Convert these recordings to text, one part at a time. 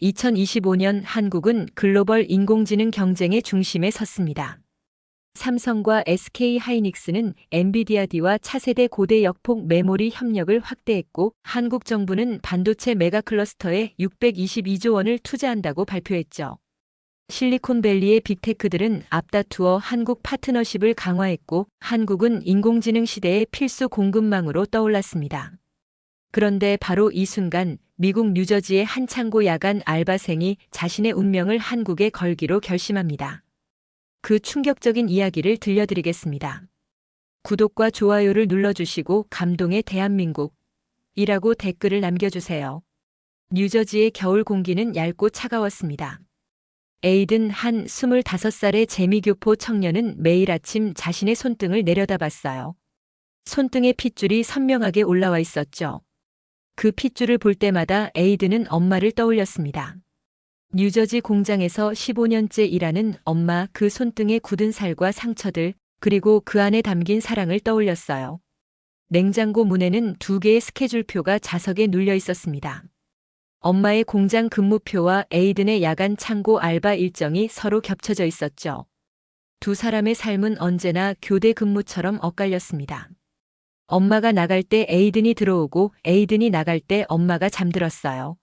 2025년 한국은 글로벌 인공지능 경쟁의 중심에 섰습니다. 삼성과 SK하이닉스는 엔비디아와 차세대 고대 역폭 메모리 협력을 확대했고, 한국 정부는 반도체 메가클러스터에 622조 원을 투자한다고 발표했죠. 실리콘밸리의 빅테크들은 앞다투어 한국 파트너십을 강화했고, 한국은 인공지능 시대의 필수 공급망으로 떠올랐습니다. 그런데 바로 이 순간 미국 뉴저지의 한 창고 야간 알바생이 자신의 운명을 한국에 걸기로 결심합니다. 그 충격적인 이야기를 들려드리겠습니다. 구독과 좋아요를 눌러주시고 감동의 대한민국이라고 댓글을 남겨주세요. 뉴저지의 겨울 공기는 얇고 차가웠습니다. 에이든, 한 25살의 재미교포 청년은 매일 아침 자신의 손등을 내려다봤어요. 손등에 핏줄이 선명하게 올라와 있었죠. 그 핏줄을 볼 때마다 에이든은 엄마를 떠올렸습니다. 뉴저지 공장에서 15년째 일하는 엄마, 그 손등의 굳은 살과 상처들, 그리고 그 안에 담긴 사랑을 떠올렸어요. 냉장고 문에는 2개의 스케줄표가 자석에 눌려 있었습니다. 엄마의 공장 근무표와 에이든의 야간 창고 알바 일정이 서로 겹쳐져 있었죠. 두 사람의 삶은 언제나 교대 근무처럼 엇갈렸습니다. 엄마가 나갈 때 에이든이 들어오고, 에이든이 나갈 때 엄마가 잠들었어요.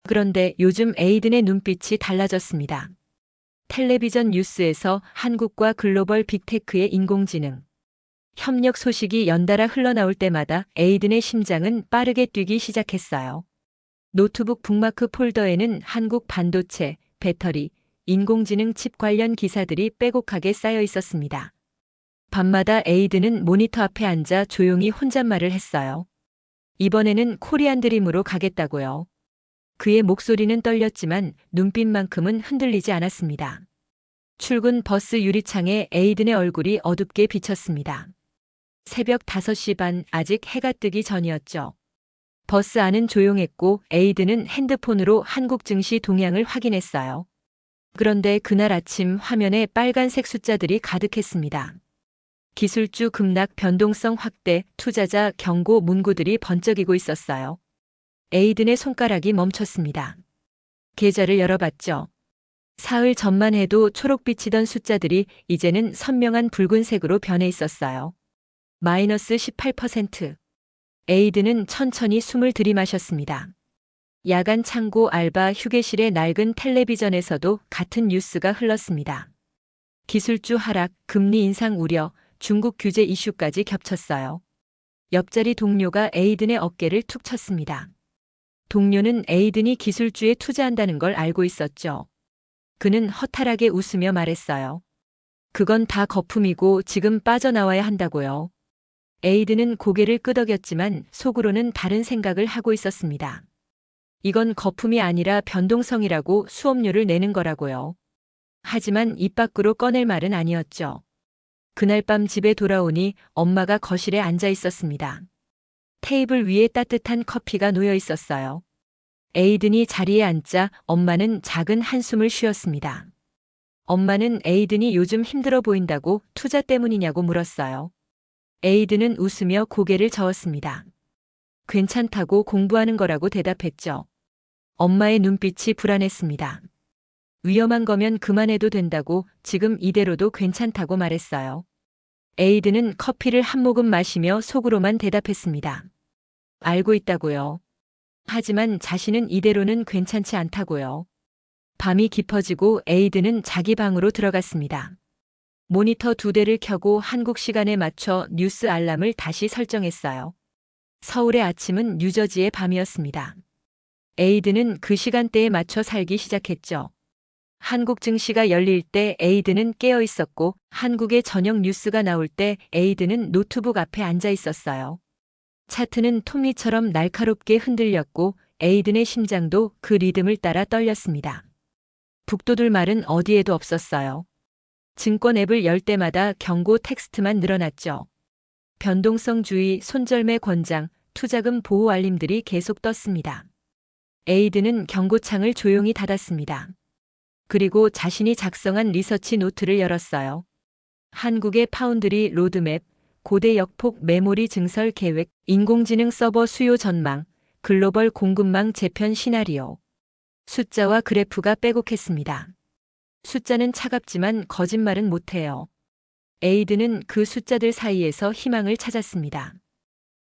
그런데 요즘 에이든의 눈빛이 달라졌습니다. 텔레비전 뉴스에서 한국과 글로벌 빅테크의 인공지능 협력 소식이 연달아 흘러나올 때마다 에이든의 심장은 빠르게 뛰기 시작했어요. 노트북 북마크 폴더에는 한국 반도체, 배터리, 인공지능 칩 관련 기사들이 빼곡하게 쌓여 있었습니다. 밤마다 에이든은 모니터 앞에 앉아 조용히 혼잣말을 했어요. 이번에는 코리안 드림으로 가겠다고요. 그의 목소리는 떨렸지만 눈빛만큼은 흔들리지 않았습니다. 출근 버스 유리창에 에이든의 얼굴이 어둡게 비쳤습니다. 새벽 5시 반, 아직 해가 뜨기 전이었죠. 버스 안은 조용했고 에이든은 핸드폰으로 한국 증시 동향을 확인했어요. 그런데 그날 아침 화면에 빨간색 숫자들이 가득했습니다. 기술주 급락, 변동성 확대, 투자자 경고 문구들이 번쩍이고 있었어요. 에이든의 손가락이 멈췄습니다. 계좌를 열어봤죠. 사흘 전만 해도 초록빛이던 숫자들이 이제는 선명한 붉은색으로 변해 있었어요. 마이너스 18%. 에이든은 천천히 숨을 들이마셨습니다. 야간 창고 알바 휴게실의 낡은 텔레비전에서도 같은 뉴스가 흘렀습니다. 기술주 하락, 금리 인상 우려, 중국 규제 이슈까지 겹쳤어요. 옆자리 동료가 에이든의 어깨를 툭 쳤습니다. 동료는 에이든이 기술주에 투자한다는 걸 알고 있었죠. 그는 허탈하게 웃으며 말했어요. 그건 다 거품이고 지금 빠져나와야 한다고요. 에이든은 고개를 끄덕였지만 속으로는 다른 생각을 하고 있었습니다. 이건 거품이 아니라 변동성이라고, 수업료를 내는 거라고요. 하지만 입 밖으로 꺼낼 말은 아니었죠. 그날 밤 집에 돌아오니 엄마가 거실에 앉아 있었습니다. 테이블 위에 따뜻한 커피가 놓여 있었어요. 에이든이 자리에 앉자 엄마는 작은 한숨을 쉬었습니다. 엄마는 에이든이 요즘 힘들어 보인다고, 투자 때문이냐고 물었어요. 에이든은 웃으며 고개를 저었습니다. 괜찮다고, 공부하는 거라고 대답했죠. 엄마의 눈빛이 불안했습니다. 위험한 거면 그만해도 된다고, 지금 이대로도 괜찮다고 말했어요. 에이든은 커피를 한 모금 마시며 속으로만 대답했습니다. 알고 있다고요. 하지만 자신은 이대로는 괜찮지 않다고요. 밤이 깊어지고 에이든은 자기 방으로 들어갔습니다. 모니터 2대를 켜고 한국 시간에 맞춰 뉴스 알람을 다시 설정했어요. 서울의 아침은 뉴저지의 밤이었습니다. 에이든은 그 시간대에 맞춰 살기 시작했죠. 한국 증시가 열릴 때 에이든은 깨어 있었고, 한국의 저녁 뉴스가 나올 때 에이든은 노트북 앞에 앉아 있었어요. 차트는 톱니처럼 날카롭게 흔들렸고 에이든의 심장도 그 리듬을 따라 떨렸습니다. 북돋을 말은 어디에도 없었어요. 증권 앱을 열 때마다 경고 텍스트만 늘어났죠. 변동성주의, 손절매 권장, 투자금 보호 알림들이 계속 떴습니다. 에이든은 경고창을 조용히 닫았습니다. 그리고 자신이 작성한 리서치 노트를 열었어요. 한국의 파운드리 로드맵, 고대 역폭 메모리 증설 계획, 인공지능 서버 수요 전망, 글로벌 공급망 재편 시나리오. 숫자와 그래프가 빼곡했습니다. 숫자는 차갑지만 거짓말은 못해요. 에이드는 그 숫자들 사이에서 희망을 찾았습니다.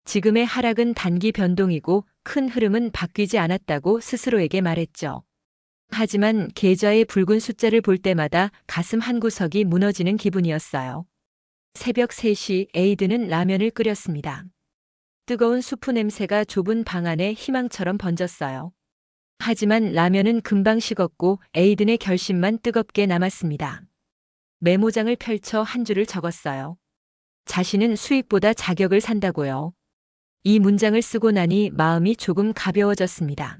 지금의 하락은 단기 변동이고 큰 흐름은 바뀌지 않았다고 스스로에게 말했죠. 하지만 계좌의 붉은 숫자를 볼 때마다 가슴 한구석이 무너지는 기분이었어요. 새벽 3시 에이드는 라면을 끓였습니다. 뜨거운 수프 냄새가 좁은 방 안에 희망처럼 번졌어요. 하지만 라면은 금방 식었고 에이든의 결심만 뜨겁게 남았습니다. 메모장을 펼쳐 한 줄을 적었어요. 자신은 수익보다 자격을 산다고요. 이 문장을 쓰고 나니 마음이 조금 가벼워졌습니다.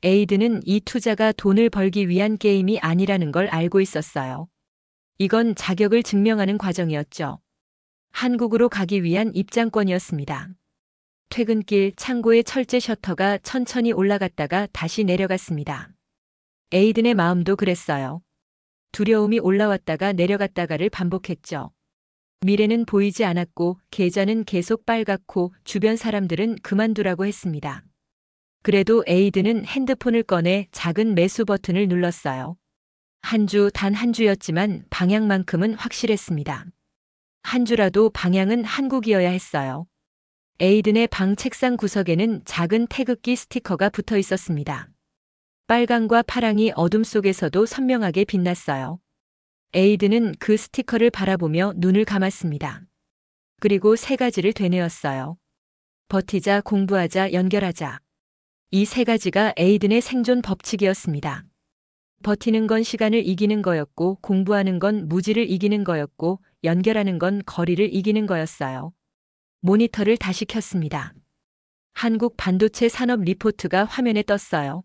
에이든은 이 투자가 돈을 벌기 위한 게임이 아니라는 걸 알고 있었어요. 이건 자격을 증명하는 과정이었죠. 한국으로 가기 위한 입장권이었습니다. 퇴근길 창고의 철제 셔터가 천천히 올라갔다가 다시 내려갔습니다. 에이든의 마음도 그랬어요. 두려움이 올라왔다가 내려갔다가를 반복했죠. 미래는 보이지 않았고 계좌는 계속 빨갛고 주변 사람들은 그만두라고 했습니다. 그래도 에이든은 핸드폰을 꺼내 작은 매수 버튼을 눌렀어요. 한 주 단 한 주였지만 방향만큼은 확실했습니다. 한 주라도 방향은 한국이어야 했어요. 에이든의 방 책상 구석에는 작은 태극기 스티커가 붙어 있었습니다. 빨강과 파랑이 어둠 속에서도 선명하게 빛났어요. 에이든은 그 스티커를 바라보며 눈을 감았습니다. 그리고 3가지를 되뇌었어요. 버티자, 공부하자, 연결하자. 이 3가지가 에이든의 생존 법칙이었습니다. 버티는 건 시간을 이기는 거였고, 공부하는 건 무지를 이기는 거였고, 연결하는 건 거리를 이기는 거였어요. 모니터를 다시 켰습니다. 한국 반도체 산업 리포트가 화면에 떴어요.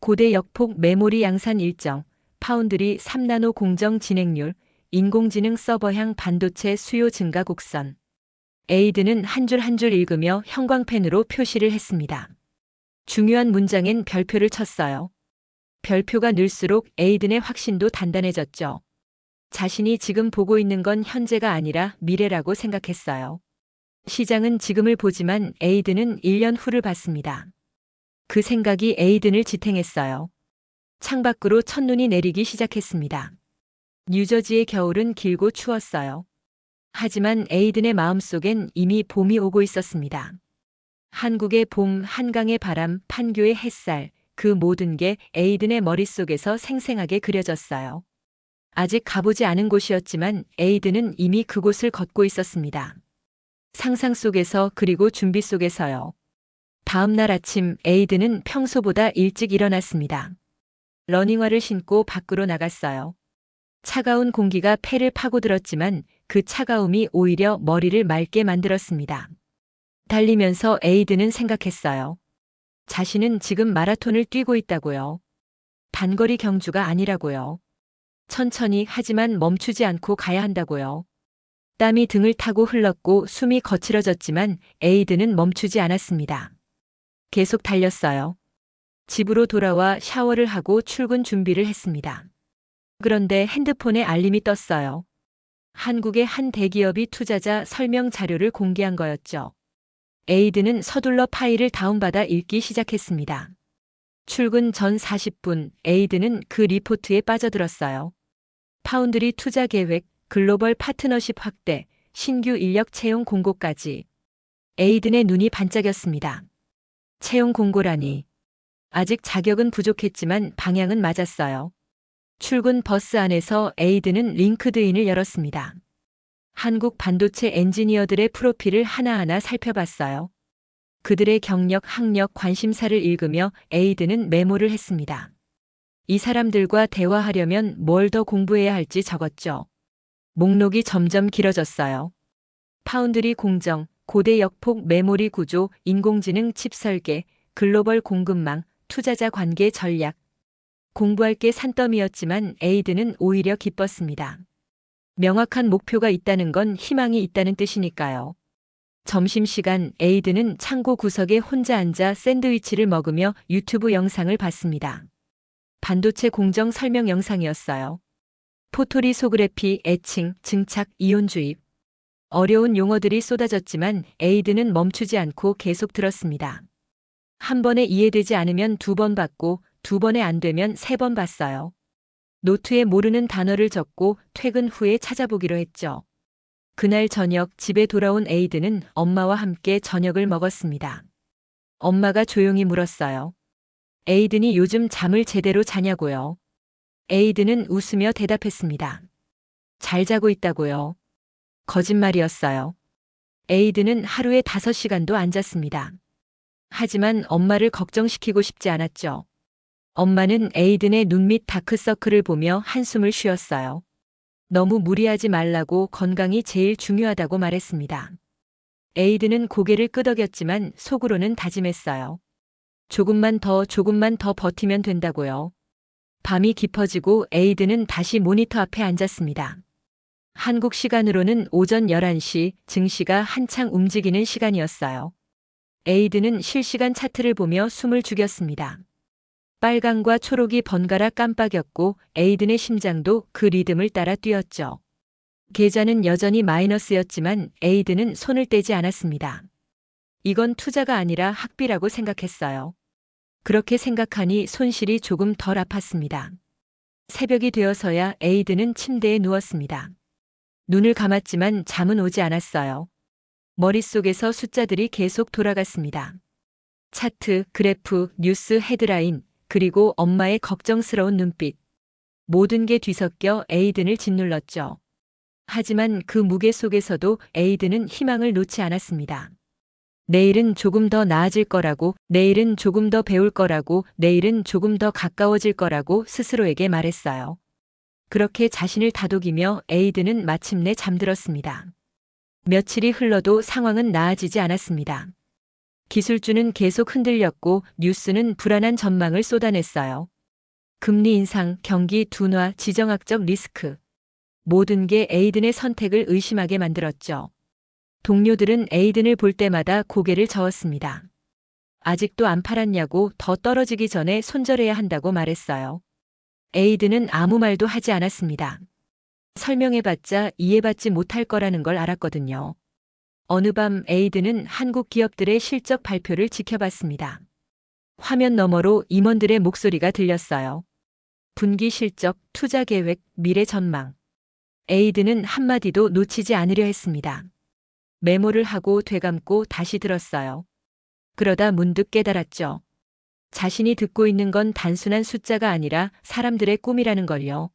고대 역폭 메모리 양산 일정, 파운드리 3나노 공정 진행률, 인공지능 서버향 반도체 수요 증가 곡선. 에이든은 한 줄 한 줄 읽으며 형광펜으로 표시를 했습니다. 중요한 문장엔 별표를 쳤어요. 별표가 늘수록 에이든의 확신도 단단해졌죠. 자신이 지금 보고 있는 건 현재가 아니라 미래라고 생각했어요. 시장은 지금을 보지만 에이든은 1년 후를 봤습니다. 그 생각이 에이든을 지탱했어요. 창밖으로 첫눈이 내리기 시작했습니다. 뉴저지의 겨울은 길고 추웠어요. 하지만 에이든의 마음속엔 이미 봄이 오고 있었습니다. 한국의 봄, 한강의 바람, 판교의 햇살, 그 모든 게 에이든의 머릿속에서 생생하게 그려졌어요. 아직 가보지 않은 곳이었지만 에이든은 이미 그곳을 걷고 있었습니다. 상상 속에서 그리고 준비 속에서요. 다음 날 아침 에이든은 평소보다 일찍 일어났습니다. 러닝화를 신고 밖으로 나갔어요. 차가운 공기가 폐를 파고들었지만 그 차가움이 오히려 머리를 맑게 만들었습니다. 달리면서 에이든은 생각했어요. 자신은 지금 마라톤을 뛰고 있다고요. 단거리 경주가 아니라고요. 천천히 하지만 멈추지 않고 가야 한다고요. 땀이 등을 타고 흘렀고 숨이 거칠어졌지만 에이든은 멈추지 않았습니다. 계속 달렸어요. 집으로 돌아와 샤워를 하고 출근 준비를 했습니다. 그런데 핸드폰에 알림이 떴어요. 한국의 한 대기업이 투자자 설명 자료를 공개한 거였죠. 에이든은 서둘러 파일을 다운받아 읽기 시작했습니다. 출근 전 40분 에이든은 그 리포트에 빠져들었어요. 파운드리 투자 계획, 글로벌 파트너십 확대, 신규 인력 채용 공고까지. 에이든의 눈이 반짝였습니다. 채용 공고라니. 아직 자격은 부족했지만 방향은 맞았어요. 출근 버스 안에서 에이든은 링크드인을 열었습니다. 한국 반도체 엔지니어들의 프로필을 하나하나 살펴봤어요. 그들의 경력, 학력, 관심사를 읽으며 에이든은 메모를 했습니다. 이 사람들과 대화하려면 뭘 더 공부해야 할지 적었죠. 목록이 점점 길어졌어요. 파운드리 공정, 고대 역폭 메모리 구조, 인공지능 칩 설계, 글로벌 공급망, 투자자 관계 전략. 공부할 게 산더미였지만 에이든은 오히려 기뻤습니다. 명확한 목표가 있다는 건 희망이 있다는 뜻이니까요. 점심시간 에이든은 창고 구석에 혼자 앉아 샌드위치를 먹으며 유튜브 영상을 봤습니다. 반도체 공정 설명 영상이었어요. 포토리소그래피, 애칭, 증착, 이온 주입. 어려운 용어들이 쏟아졌지만 에이든은 멈추지 않고 계속 들었습니다. 한 번에 이해되지 않으면 2번 받고 2번에 안 되면 3번 봤어요. 노트에 모르는 단어를 적고 퇴근 후에 찾아보기로 했죠. 그날 저녁 집에 돌아온 에이드는 엄마와 함께 저녁을 먹었습니다. 엄마가 조용히 물었어요. 에이든이 요즘 잠을 제대로 자냐고요. 에이든은 웃으며 대답했습니다. 잘 자고 있다고요. 거짓말이었어요. 에이든은 하루에 5시간도 안 잤습니다. 하지만 엄마를 걱정시키고 싶지 않았죠. 엄마는 에이든의 눈 밑 다크서클을 보며 한숨을 쉬었어요. 너무 무리하지 말라고, 건강이 제일 중요하다고 말했습니다. 에이든은 고개를 끄덕였지만 속으로는 다짐했어요. 조금만 더 버티면 된다고요. 밤이 깊어지고 에이든은 다시 모니터 앞에 앉았습니다. 한국 시간으로는 오전 11시, 증시가 한창 움직이는 시간이었어요. 에이든은 실시간 차트를 보며 숨을 죽였습니다. 빨강과 초록이 번갈아 깜빡였고 에이든의 심장도 그 리듬을 따라 뛰었죠. 계좌는 여전히 마이너스였지만 에이든은 손을 떼지 않았습니다. 이건 투자가 아니라 학비라고 생각했어요. 그렇게 생각하니 손실이 조금 덜 아팠습니다. 새벽이 되어서야 에이든은 침대에 누웠습니다. 눈을 감았지만 잠은 오지 않았어요. 머릿속에서 숫자들이 계속 돌아갔습니다. 차트, 그래프, 뉴스 헤드라인, 그리고 엄마의 걱정스러운 눈빛. 모든 게 뒤섞여 에이든을 짓눌렀죠. 하지만 그 무게 속에서도 에이든은 희망을 놓지 않았습니다. 내일은 조금 더 나아질 거라고, 내일은 조금 더 배울 거라고, 내일은 조금 더 가까워질 거라고 스스로에게 말했어요. 그렇게 자신을 다독이며 에이든은 마침내 잠들었습니다. 며칠이 흘러도 상황은 나아지지 않았습니다. 기술주는 계속 흔들렸고 뉴스는 불안한 전망을 쏟아냈어요. 금리 인상, 경기 둔화, 지정학적 리스크. 모든 게 에이든의 선택을 의심하게 만들었죠. 동료들은 에이든을 볼 때마다 고개를 저었습니다. 아직도 안 팔았냐고, 더 떨어지기 전에 손절해야 한다고 말했어요. 에이든은 아무 말도 하지 않았습니다. 설명해봤자 이해받지 못할 거라는 걸 알았거든요. 어느 밤 에이든은 한국 기업들의 실적 발표를 지켜봤습니다. 화면 너머로 임원들의 목소리가 들렸어요. 분기 실적, 투자 계획, 미래 전망. 에이든은 한마디도 놓치지 않으려 했습니다. 메모를 하고 되감고 다시 들었어요. 그러다 문득 깨달았죠. 자신이 듣고 있는 건 단순한 숫자가 아니라 사람들의 꿈이라는 걸요.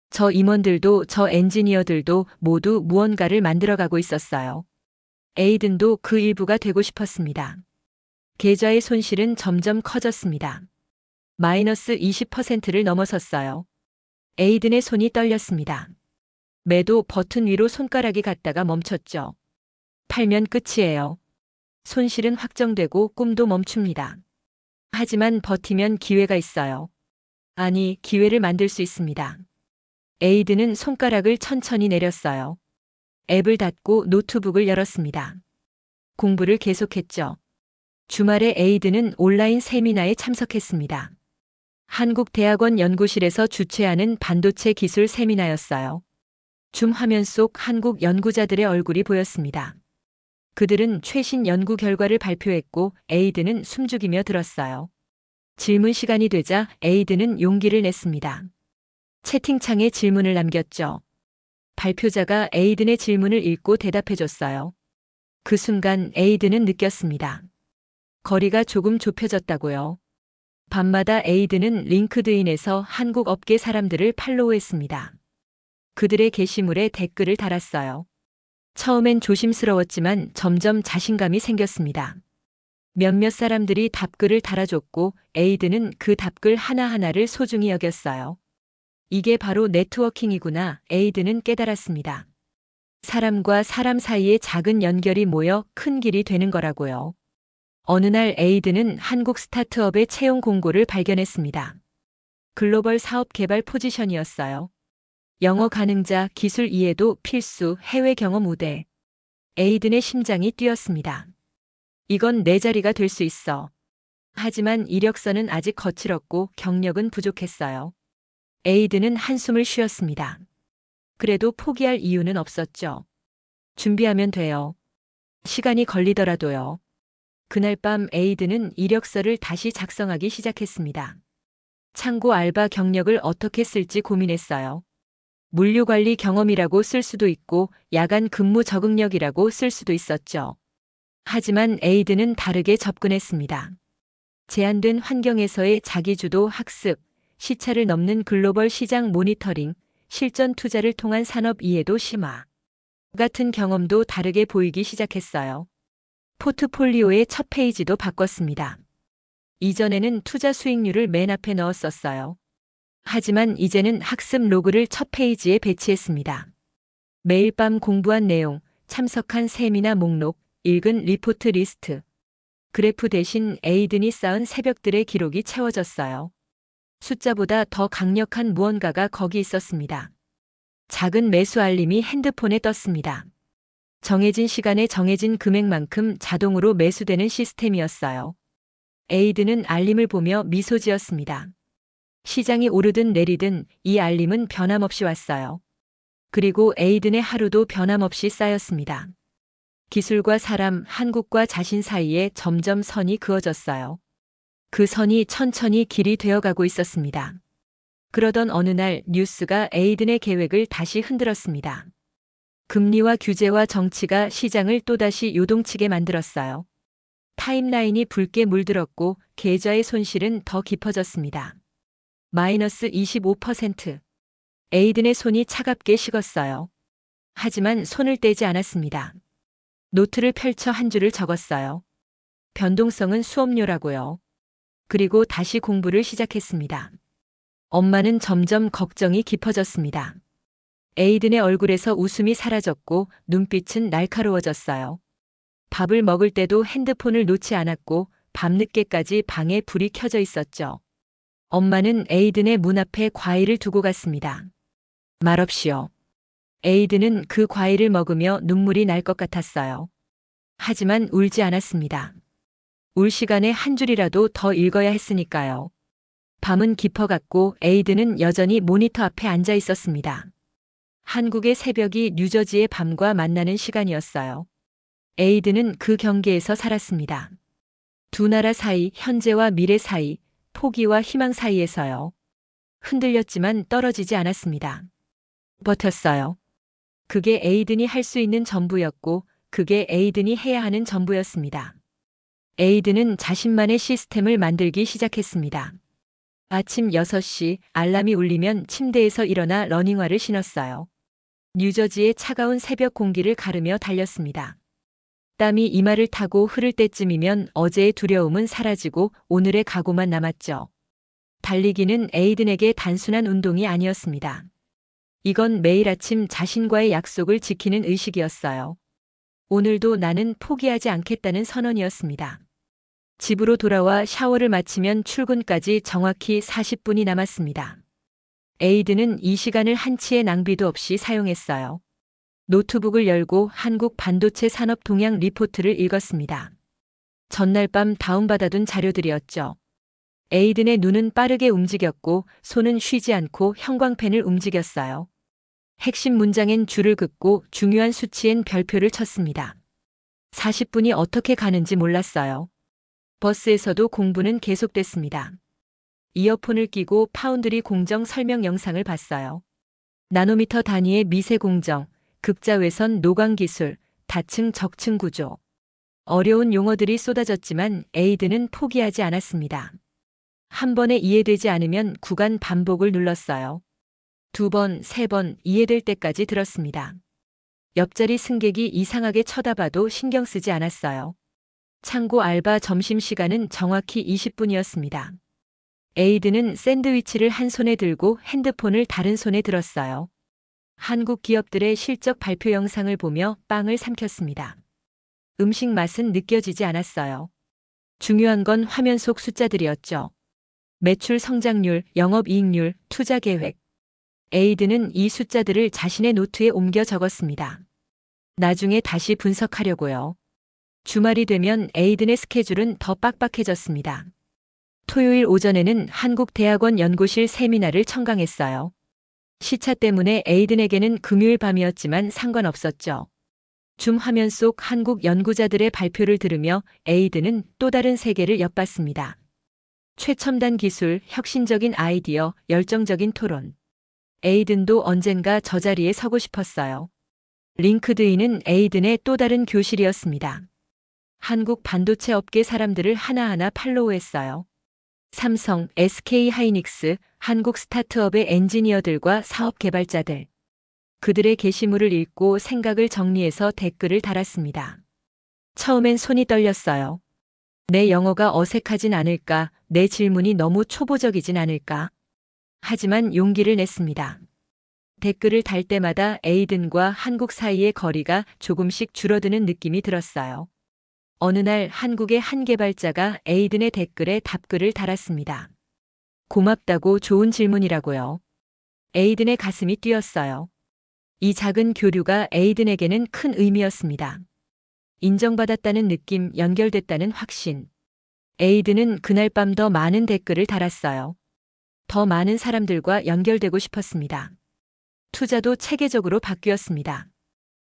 저 임원들도, 저 엔지니어들도 모두 무언가를 만들어가고 있었어요. 에이든도 그 일부가 되고 싶었습니다. 계좌의 손실은 점점 커졌습니다. 마이너스 20%를 넘어섰어요. 에이든의 손이 떨렸습니다. 매도 버튼 위로 손가락이 갔다가 멈췄죠. 팔면 끝이에요. 손실은 확정되고 꿈도 멈춥니다. 하지만 버티면 기회가 있어요. 아니, 기회를 만들 수 있습니다. 에이든은 손가락을 천천히 내렸어요. 앱을 닫고 노트북을 열었습니다. 공부를 계속했죠. 주말에 에이든은 온라인 세미나에 참석했습니다. 한국대학원 연구실에서 주최하는 반도체 기술 세미나였어요. 줌 화면 속 한국 연구자들의 얼굴이 보였습니다. 그들은 최신 연구 결과를 발표했고 에이든은 숨죽이며 들었어요. 질문 시간이 되자 에이든은 용기를 냈습니다. 채팅창에 질문을 남겼죠. 발표자가 에이든의 질문을 읽고 대답해줬어요. 그 순간 에이든은 느꼈습니다. 거리가 조금 좁혀졌다고요. 밤마다 에이든은 링크드인에서 한국 업계 사람들을 팔로우했습니다. 그들의 게시물에 댓글을 달았어요. 처음엔 조심스러웠지만 점점 자신감이 생겼습니다. 몇몇 사람들이 답글을 달아줬고 에이든은 그 답글 하나하나를 소중히 여겼어요. 이게 바로 네트워킹이구나, 에이든은 깨달았습니다. 사람과 사람 사이의 작은 연결이 모여 큰 길이 되는 거라고요. 어느 날 에이든은 한국 스타트업의 채용 공고를 발견했습니다. 글로벌 사업 개발 포지션이었어요. 영어 가능자, 기술 이해도 필수, 해외 경험 우대. 에이든의 심장이 뛰었습니다. 이건 내 자리가 될 수 있어. 하지만 이력서는 아직 거칠었고 경력은 부족했어요. 에이든은 한숨을 쉬었습니다. 그래도 포기할 이유는 없었죠. 준비하면 돼요. 시간이 걸리더라도요. 그날 밤 에이든은 이력서를 다시 작성하기 시작했습니다. 창고 알바 경력을 어떻게 쓸지 고민했어요. 물류관리 경험이라고 쓸 수도 있고 야간 근무 적응력이라고 쓸 수도 있었죠. 하지만 에이드는 다르게 접근했습니다. 제한된 환경에서의 자기주도 학습, 시차를 넘는 글로벌 시장 모니터링, 실전 투자를 통한 산업 이해도 심화 같은 경험도 다르게 보이기 시작했어요. 포트폴리오의 첫 페이지도 바꿨습니다. 이전에는 투자 수익률을 맨 앞에 넣었었어요. 하지만 이제는 학습 로그를 첫 페이지에 배치했습니다. 매일 밤 공부한 내용, 참석한 세미나 목록, 읽은 리포트 리스트. 그래프 대신 에이든이 쌓은 새벽들의 기록이 채워졌어요. 숫자보다 더 강력한 무언가가 거기 있었습니다. 작은 매수 알림이 핸드폰에 떴습니다. 정해진 시간에 정해진 금액만큼 자동으로 매수되는 시스템이었어요. 에이든은 알림을 보며 미소 지었습니다. 시장이 오르든 내리든 이 알림은 변함없이 왔어요. 그리고 에이든의 하루도 변함없이 쌓였습니다. 기술과 사람, 한국과 자신 사이에 점점 선이 그어졌어요. 그 선이 천천히 길이 되어가고 있었습니다. 그러던 어느 날 뉴스가 에이든의 계획을 다시 흔들었습니다. 금리와 규제와 정치가 시장을 또다시 요동치게 만들었어요. 타임라인이 붉게 물들었고 계좌의 손실은 더 깊어졌습니다. 마이너스 25%. 에이든의 손이 차갑게 식었어요. 하지만 손을 떼지 않았습니다. 노트를 펼쳐 한 줄을 적었어요. 변동성은 수업료라고요. 그리고 다시 공부를 시작했습니다. 엄마는 점점 걱정이 깊어졌습니다. 에이든의 얼굴에서 웃음이 사라졌고 눈빛은 날카로워졌어요. 밥을 먹을 때도 핸드폰을 놓지 않았고 밤늦게까지 방에 불이 켜져 있었죠. 엄마는 에이든의 문 앞에 과일을 두고 갔습니다. 말없이요. 에이든은 그 과일을 먹으며 눈물이 날 것 같았어요. 하지만 울지 않았습니다. 울 시간에 한 줄이라도 더 읽어야 했으니까요. 밤은 깊어갔고 에이든은 여전히 모니터 앞에 앉아 있었습니다. 한국의 새벽이 뉴저지의 밤과 만나는 시간이었어요. 에이든은 그 경계에서 살았습니다. 두 나라 사이, 현재와 미래 사이, 포기와 희망 사이에서요. 흔들렸지만 떨어지지 않았습니다. 버텼어요. 그게 에이든이 할 수 있는 전부였고 그게 에이든이 해야 하는 전부였습니다. 에이든은 자신만의 시스템을 만들기 시작했습니다. 아침 6시 알람이 울리면 침대에서 일어나 러닝화를 신었어요. 뉴저지의 차가운 새벽 공기를 가르며 달렸습니다. 땀이 이마를 타고 흐를 때쯤이면 어제의 두려움은 사라지고 오늘의 각오만 남았죠. 달리기는 에이든에게 단순한 운동이 아니었습니다. 이건 매일 아침 자신과의 약속을 지키는 의식이었어요. 오늘도 나는 포기하지 않겠다는 선언이었습니다. 집으로 돌아와 샤워를 마치면 출근까지 정확히 40분이 남았습니다. 에이든은 이 시간을 한치의 낭비도 없이 사용했어요. 노트북을 열고 한국 반도체 산업 동향 리포트를 읽었습니다. 전날 밤 다운받아둔 자료들이었죠. 에이든의 눈은 빠르게 움직였고 손은 쉬지 않고 형광펜을 움직였어요. 핵심 문장엔 줄을 긋고 중요한 수치엔 별표를 쳤습니다. 40분이 어떻게 가는지 몰랐어요. 버스에서도 공부는 계속됐습니다. 이어폰을 끼고 파운드리 공정 설명 영상을 봤어요. 나노미터 단위의 미세 공정, 극자외선 노광 기술, 다층 적층 구조. 어려운 용어들이 쏟아졌지만 에이든은 포기하지 않았습니다. 한 번에 이해되지 않으면 구간 반복을 눌렀어요. 2번, 3번 이해될 때까지 들었습니다. 옆자리 승객이 이상하게 쳐다봐도 신경 쓰지 않았어요. 창고 알바 점심시간은 정확히 20분이었습니다. 에이든은 샌드위치를 한 손에 들고 핸드폰을 다른 손에 들었어요. 한국 기업들의 실적 발표 영상을 보며 빵을 삼켰습니다. 음식 맛은 느껴지지 않았어요. 중요한 건 화면 속 숫자들이었죠. 매출 성장률, 영업이익률, 투자 계획. 에이든은 이 숫자들을 자신의 노트에 옮겨 적었습니다. 나중에 다시 분석하려고요. 주말이 되면 에이든의 스케줄은 더 빡빡해졌습니다. 토요일 오전에는 한국대학원 연구실 세미나를 청강했어요. 시차 때문에 에이든에게는 금요일 밤이었지만 상관없었죠. 줌 화면 속 한국 연구자들의 발표를 들으며 에이든은 또 다른 세계를 엿봤습니다. 최첨단 기술, 혁신적인 아이디어, 열정적인 토론. 에이든도 언젠가 저 자리에 서고 싶었어요. 링크드인은 에이든의 또 다른 교실이었습니다. 한국 반도체 업계 사람들을 하나하나 팔로우했어요. 삼성, SK 하이닉스, 한국 스타트업의 엔지니어들과 사업 개발자들. 그들의 게시물을 읽고 생각을 정리해서 댓글을 달았습니다. 처음엔 손이 떨렸어요. 내 영어가 어색하진 않을까, 내 질문이 너무 초보적이진 않을까. 하지만 용기를 냈습니다. 댓글을 달 때마다 에이든과 한국 사이의 거리가 조금씩 줄어드는 느낌이 들었어요. 어느 날 한국의 한 개발자가 에이든의 댓글에 답글을 달았습니다. 고맙다고 좋은 질문이라고요. 에이든의 가슴이 뛰었어요. 이 작은 교류가 에이든에게는 큰 의미였습니다. 인정받았다는 느낌, 연결됐다는 확신. 에이든은 그날 밤 더 많은 댓글을 달았어요. 더 많은 사람들과 연결되고 싶었습니다. 투자도 체계적으로 바뀌었습니다.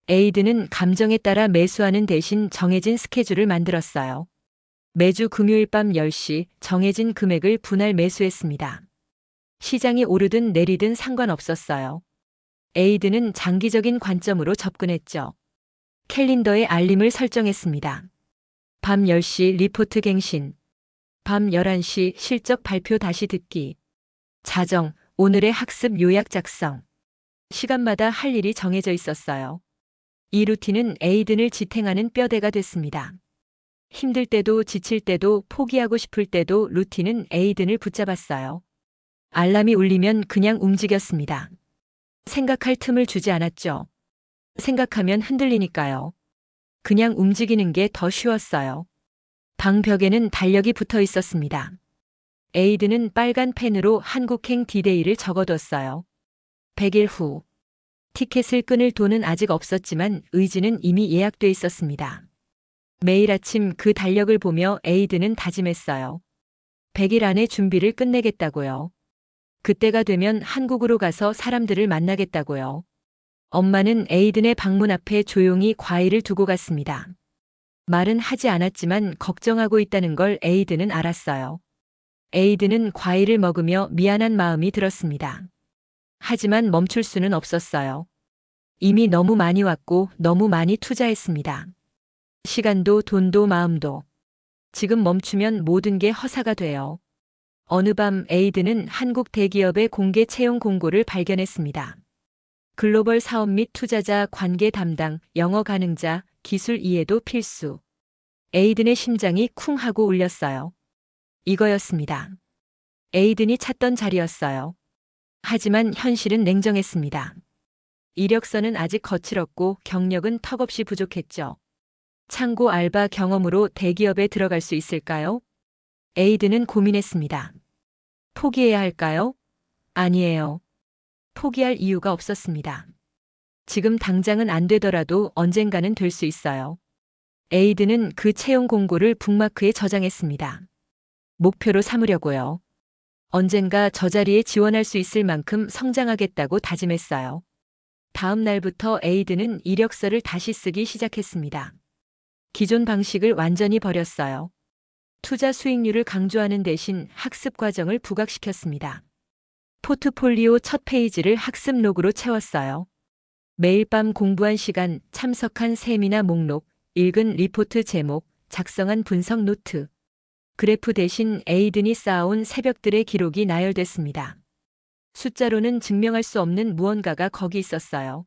에이든은 감정에 따라 매수하는 대신 정해진 스케줄을 만들었어요. 매주 금요일 밤 10시 정해진 금액을 분할 매수했습니다. 시장이 오르든 내리든 상관없었어요. 에이든은 장기적인 관점으로 접근했죠. 캘린더에 알림을 설정했습니다. 밤 10시 리포트 갱신. 밤 11시 실적 발표 다시 듣기. 자정, 오늘의 학습 요약 작성. 시간마다 할 일이 정해져 있었어요. 이 루틴은 에이든을 지탱하는 뼈대가 됐습니다. 힘들 때도 지칠 때도 포기하고 싶을 때도 루틴은 에이든을 붙잡았어요. 알람이 울리면 그냥 움직였습니다. 생각할 틈을 주지 않았죠. 생각하면 흔들리니까요. 그냥 움직이는 게 더 쉬웠어요. 방 벽에는 달력이 붙어 있었습니다. 에이든은 빨간 펜으로 한국행 디데이를 적어뒀어요. 100일 후. 티켓을 끊을 돈은 아직 없었지만 의지는 이미 예약돼 있었습니다. 매일 아침 그 달력을 보며 에이든은 다짐했어요. 100일 안에 준비를 끝내겠다고요. 그때가 되면 한국으로 가서 사람들을 만나겠다고요. 엄마는 에이든의 방문 앞에 조용히 과일을 두고 갔습니다. 말은 하지 않았지만 걱정하고 있다는 걸 에이든은 알았어요. 에이든은 과일을 먹으며 미안한 마음이 들었습니다. 하지만 멈출 수는 없었어요. 이미 너무 많이 왔고 너무 많이 투자했습니다. 시간도 돈도 마음도. 지금 멈추면 모든 게 허사가 돼요. 어느 밤 에이든은 한국 대기업의 공개 채용 공고를 발견했습니다. 글로벌 사업 및 투자자 관계 담당, 영어 가능자, 기술 이해도 필수. 에이든의 심장이 쿵 하고 울렸어요. 이거였습니다. 에이든이 찾던 자리였어요. 하지만 현실은 냉정했습니다. 이력서는 아직 거칠었고 경력은 턱없이 부족했죠. 창고 알바 경험으로 대기업에 들어갈 수 있을까요? 에이든은 고민했습니다. 포기해야 할까요? 아니에요. 포기할 이유가 없었습니다. 지금 당장은 안 되더라도 언젠가는 될 수 있어요. 에이든은 그 채용 공고를 북마크에 저장했습니다. 목표로 삼으려고요. 언젠가 저 자리에 지원할 수 있을 만큼 성장하겠다고 다짐했어요. 다음 날부터 에이든은 이력서를 다시 쓰기 시작했습니다. 기존 방식을 완전히 버렸어요. 투자 수익률을 강조하는 대신 학습 과정을 부각시켰습니다. 포트폴리오 첫 페이지를 학습 로그로 채웠어요. 매일 밤 공부한 시간, 참석한 세미나 목록, 읽은 리포트 제목, 작성한 분석 노트. 그래프 대신 에이든이 쌓아온 새벽들의 기록이 나열됐습니다. 숫자로는 증명할 수 없는 무언가가 거기 있었어요.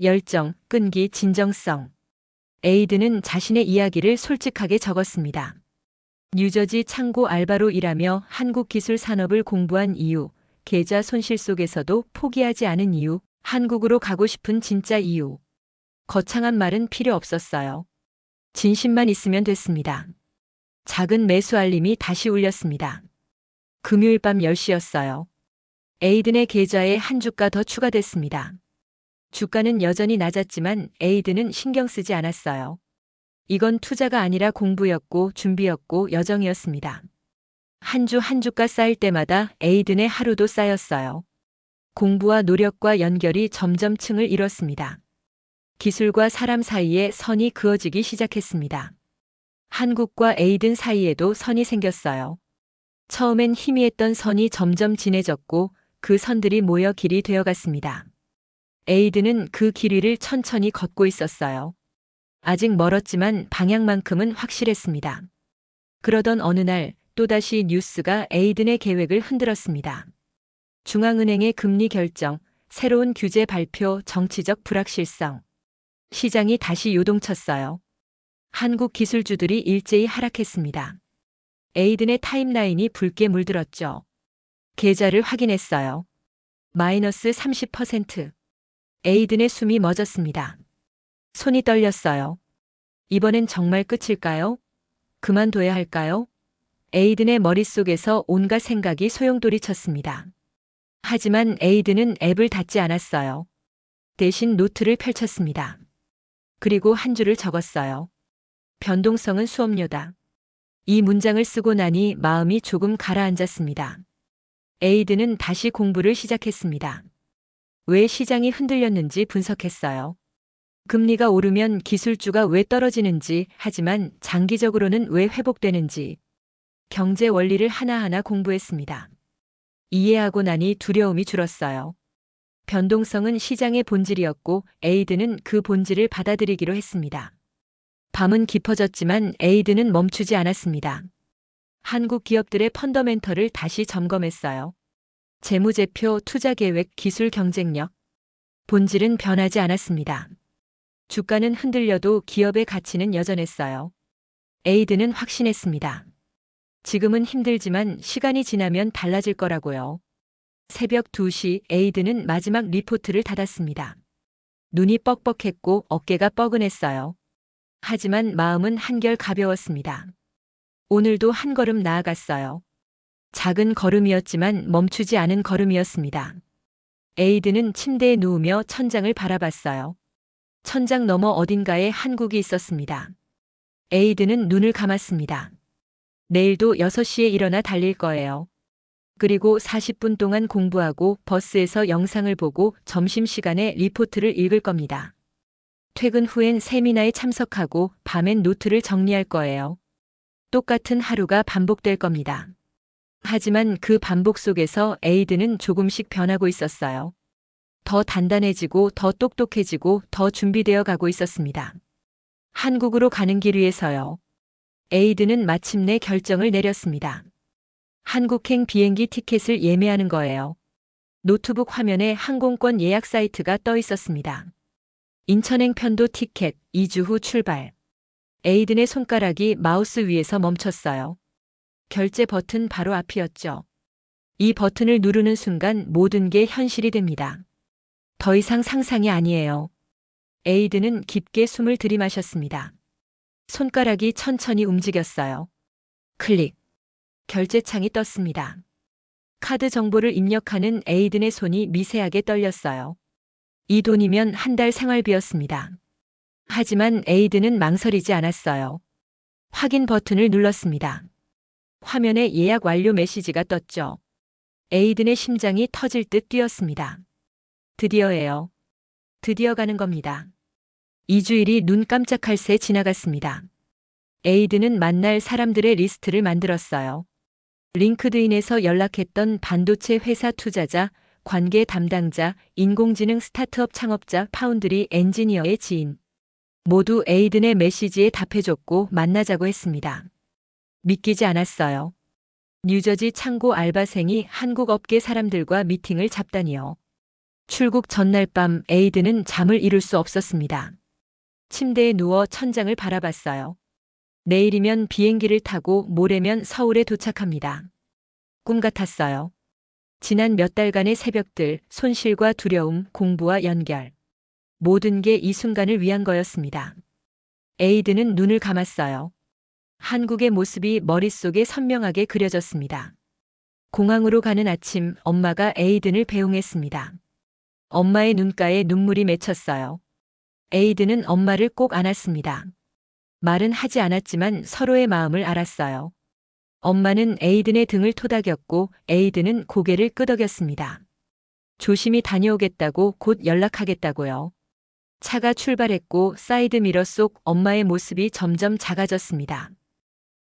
열정, 끈기, 진정성. 에이든은 자신의 이야기를 솔직하게 적었습니다. 뉴저지 창고 알바로 일하며 한국 기술 산업을 공부한 이유, 계좌 손실 속에서도 포기하지 않은 이유, 한국으로 가고 싶은 진짜 이유. 거창한 말은 필요 없었어요. 진심만 있으면 됐습니다. 작은 매수 알림이 다시 울렸습니다. 금요일 밤 10시였어요. 에이든의 계좌에 한 주가 더 추가됐습니다. 주가는 여전히 낮았지만 에이든은 신경 쓰지 않았어요. 이건 투자가 아니라 공부였고 준비였고 여정이었습니다. 한 주 한 주가 쌓일 때마다 에이든의 하루도 쌓였어요. 공부와 노력과 연결이 점점 층을 이뤘습니다. 기술과 사람 사이에 선이 그어지기 시작했습니다. 한국과 에이든 사이에도 선이 생겼어요. 처음엔 희미했던 선이 점점 진해졌고 그 선들이 모여 길이 되어갔습니다. 에이드는 그 길 위를 천천히 걷고 있었어요. 아직 멀었지만 방향만큼은 확실했습니다. 그러던 어느 날 또다시 뉴스가 에이든의 계획을 흔들었습니다. 중앙은행의 금리 결정, 새로운 규제 발표, 정치적 불확실성. 시장이 다시 요동쳤어요. 한국 기술주들이 일제히 하락했습니다. 에이든의 타임라인이 붉게 물들었죠. 계좌를 확인했어요. 마이너스 30%. 에이든의 숨이 멎었습니다. 손이 떨렸어요. 이번엔 정말 끝일까요? 그만둬야 할까요? 에이든의 머릿속에서 온갖 생각이 소용돌이쳤습니다. 하지만 에이든은 앱을 닫지 않았어요. 대신 노트를 펼쳤습니다. 그리고 한 줄을 적었어요. 변동성은 수업료다. 이 문장을 쓰고 나니 마음이 조금 가라앉았습니다. 에이든은 다시 공부를 시작했습니다. 왜 시장이 흔들렸는지 분석했어요. 금리가 오르면 기술주가 왜 떨어지는지, 하지만 장기적으로는 왜 회복되는지. 경제 원리를 하나하나 공부했습니다. 이해하고 나니 두려움이 줄었어요. 변동성은 시장의 본질이었고 에이든은 그 본질을 받아들이기로 했습니다. 밤은 깊어졌지만 에이든은 멈추지 않았습니다. 한국 기업들의 펀더멘털을 다시 점검했어요. 재무제표, 투자계획, 기술 경쟁력. 본질은 변하지 않았습니다. 주가는 흔들려도 기업의 가치는 여전했어요. 에이든은 확신했습니다. 지금은 힘들지만 시간이 지나면 달라질 거라고요. 새벽 2시 에이든은 마지막 리포트를 닫았습니다. 눈이 뻑뻑했고 어깨가 뻐근했어요. 하지만 마음은 한결 가벼웠습니다. 오늘도 한 걸음 나아갔어요. 작은 걸음이었지만 멈추지 않은 걸음이었습니다. 에이든은 침대에 누우며 천장을 바라봤어요. 천장 너머 어딘가에 한국이 있었습니다. 에이든은 눈을 감았습니다. 내일도 6시에 일어나 달릴 거예요. 그리고 40분 동안 공부하고 버스에서 영상을 보고 점심시간에 리포트를 읽을 겁니다. 퇴근 후엔 세미나에 참석하고 밤엔 노트를 정리할 거예요. 똑같은 하루가 반복될 겁니다. 하지만 그 반복 속에서 에이든은 조금씩 변하고 있었어요. 더 단단해지고 더 똑똑해지고 더 준비되어 가고 있었습니다. 한국으로 가는 길 위에서요. 에이든은 마침내 결정을 내렸습니다. 한국행 비행기 티켓을 예매하는 거예요. 노트북 화면에 항공권 예약 사이트가 떠 있었습니다. 인천행 편도 티켓, 2주 후 출발. 에이든의 손가락이 마우스 위에서 멈췄어요. 결제 버튼 바로 앞이었죠. 이 버튼을 누르는 순간 모든 게 현실이 됩니다. 더 이상 상상이 아니에요. 에이든은 깊게 숨을 들이마셨습니다. 손가락이 천천히 움직였어요. 클릭. 결제창이 떴습니다. 카드 정보를 입력하는 에이든의 손이 미세하게 떨렸어요. 이 돈이면 한 달 생활비였습니다. 하지만 에이든은 망설이지 않았어요. 확인 버튼을 눌렀습니다. 화면에 예약 완료 메시지가 떴죠. 에이든의 심장이 터질 듯 뛰었습니다. 드디어예요. 드디어 가는 겁니다. 2주일이 눈 깜짝할 새 지나갔습니다. 에이든은 만날 사람들의 리스트를 만들었어요. 링크드인에서 연락했던 반도체 회사 투자자, 관계 담당자, 인공지능 스타트업 창업자, 파운드리 엔지니어의 지인. 모두 에이든의 메시지에 답해줬고 만나자고 했습니다. 믿기지 않았어요. 뉴저지 창고 알바생이 한국 업계 사람들과 미팅을 잡다니요. 출국 전날 밤 에이든은 잠을 이룰 수 없었습니다. 침대에 누워 천장을 바라봤어요. 내일이면 비행기를 타고 모레면 서울에 도착합니다. 꿈 같았어요. 지난 몇 달간의 새벽들, 손실과 두려움, 공부와 연결. 모든 게 이 순간을 위한 거였습니다. 에이든은 눈을 감았어요. 한국의 모습이 머릿속에 선명하게 그려졌습니다. 공항으로 가는 아침, 엄마가 에이든을 배웅했습니다. 엄마의 눈가에 눈물이 맺혔어요. 에이든은 엄마를 꼭 안았습니다. 말은 하지 않았지만 서로의 마음을 알았어요. 엄마는 에이든의 등을 토닥였고 에이든은 고개를 끄덕였습니다. 조심히 다녀오겠다고, 곧 연락하겠다고요. 차가 출발했고 사이드미러 속 엄마의 모습이 점점 작아졌습니다.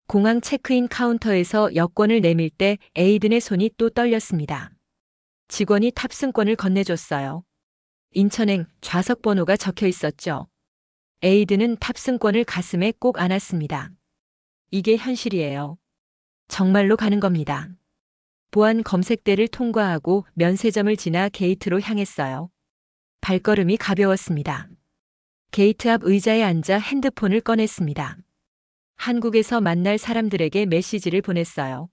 공항 체크인 카운터에서 여권을 내밀 때 에이든의 손이 또 떨렸습니다. 직원이 탑승권을 건네줬어요. 인천행 좌석 번호가 적혀 있었죠. 에이든은 탑승권을 가슴에 꼭 안았습니다. 이게 현실이에요. 정말로 가는 겁니다. 보안 검색대를 통과하고 면세점을 지나 게이트로 향했어요. 발걸음이 가벼웠습니다. 게이트 앞 의자에 앉아 핸드폰을 꺼냈습니다. 한국에서 만날 사람들에게 메시지를 보냈어요.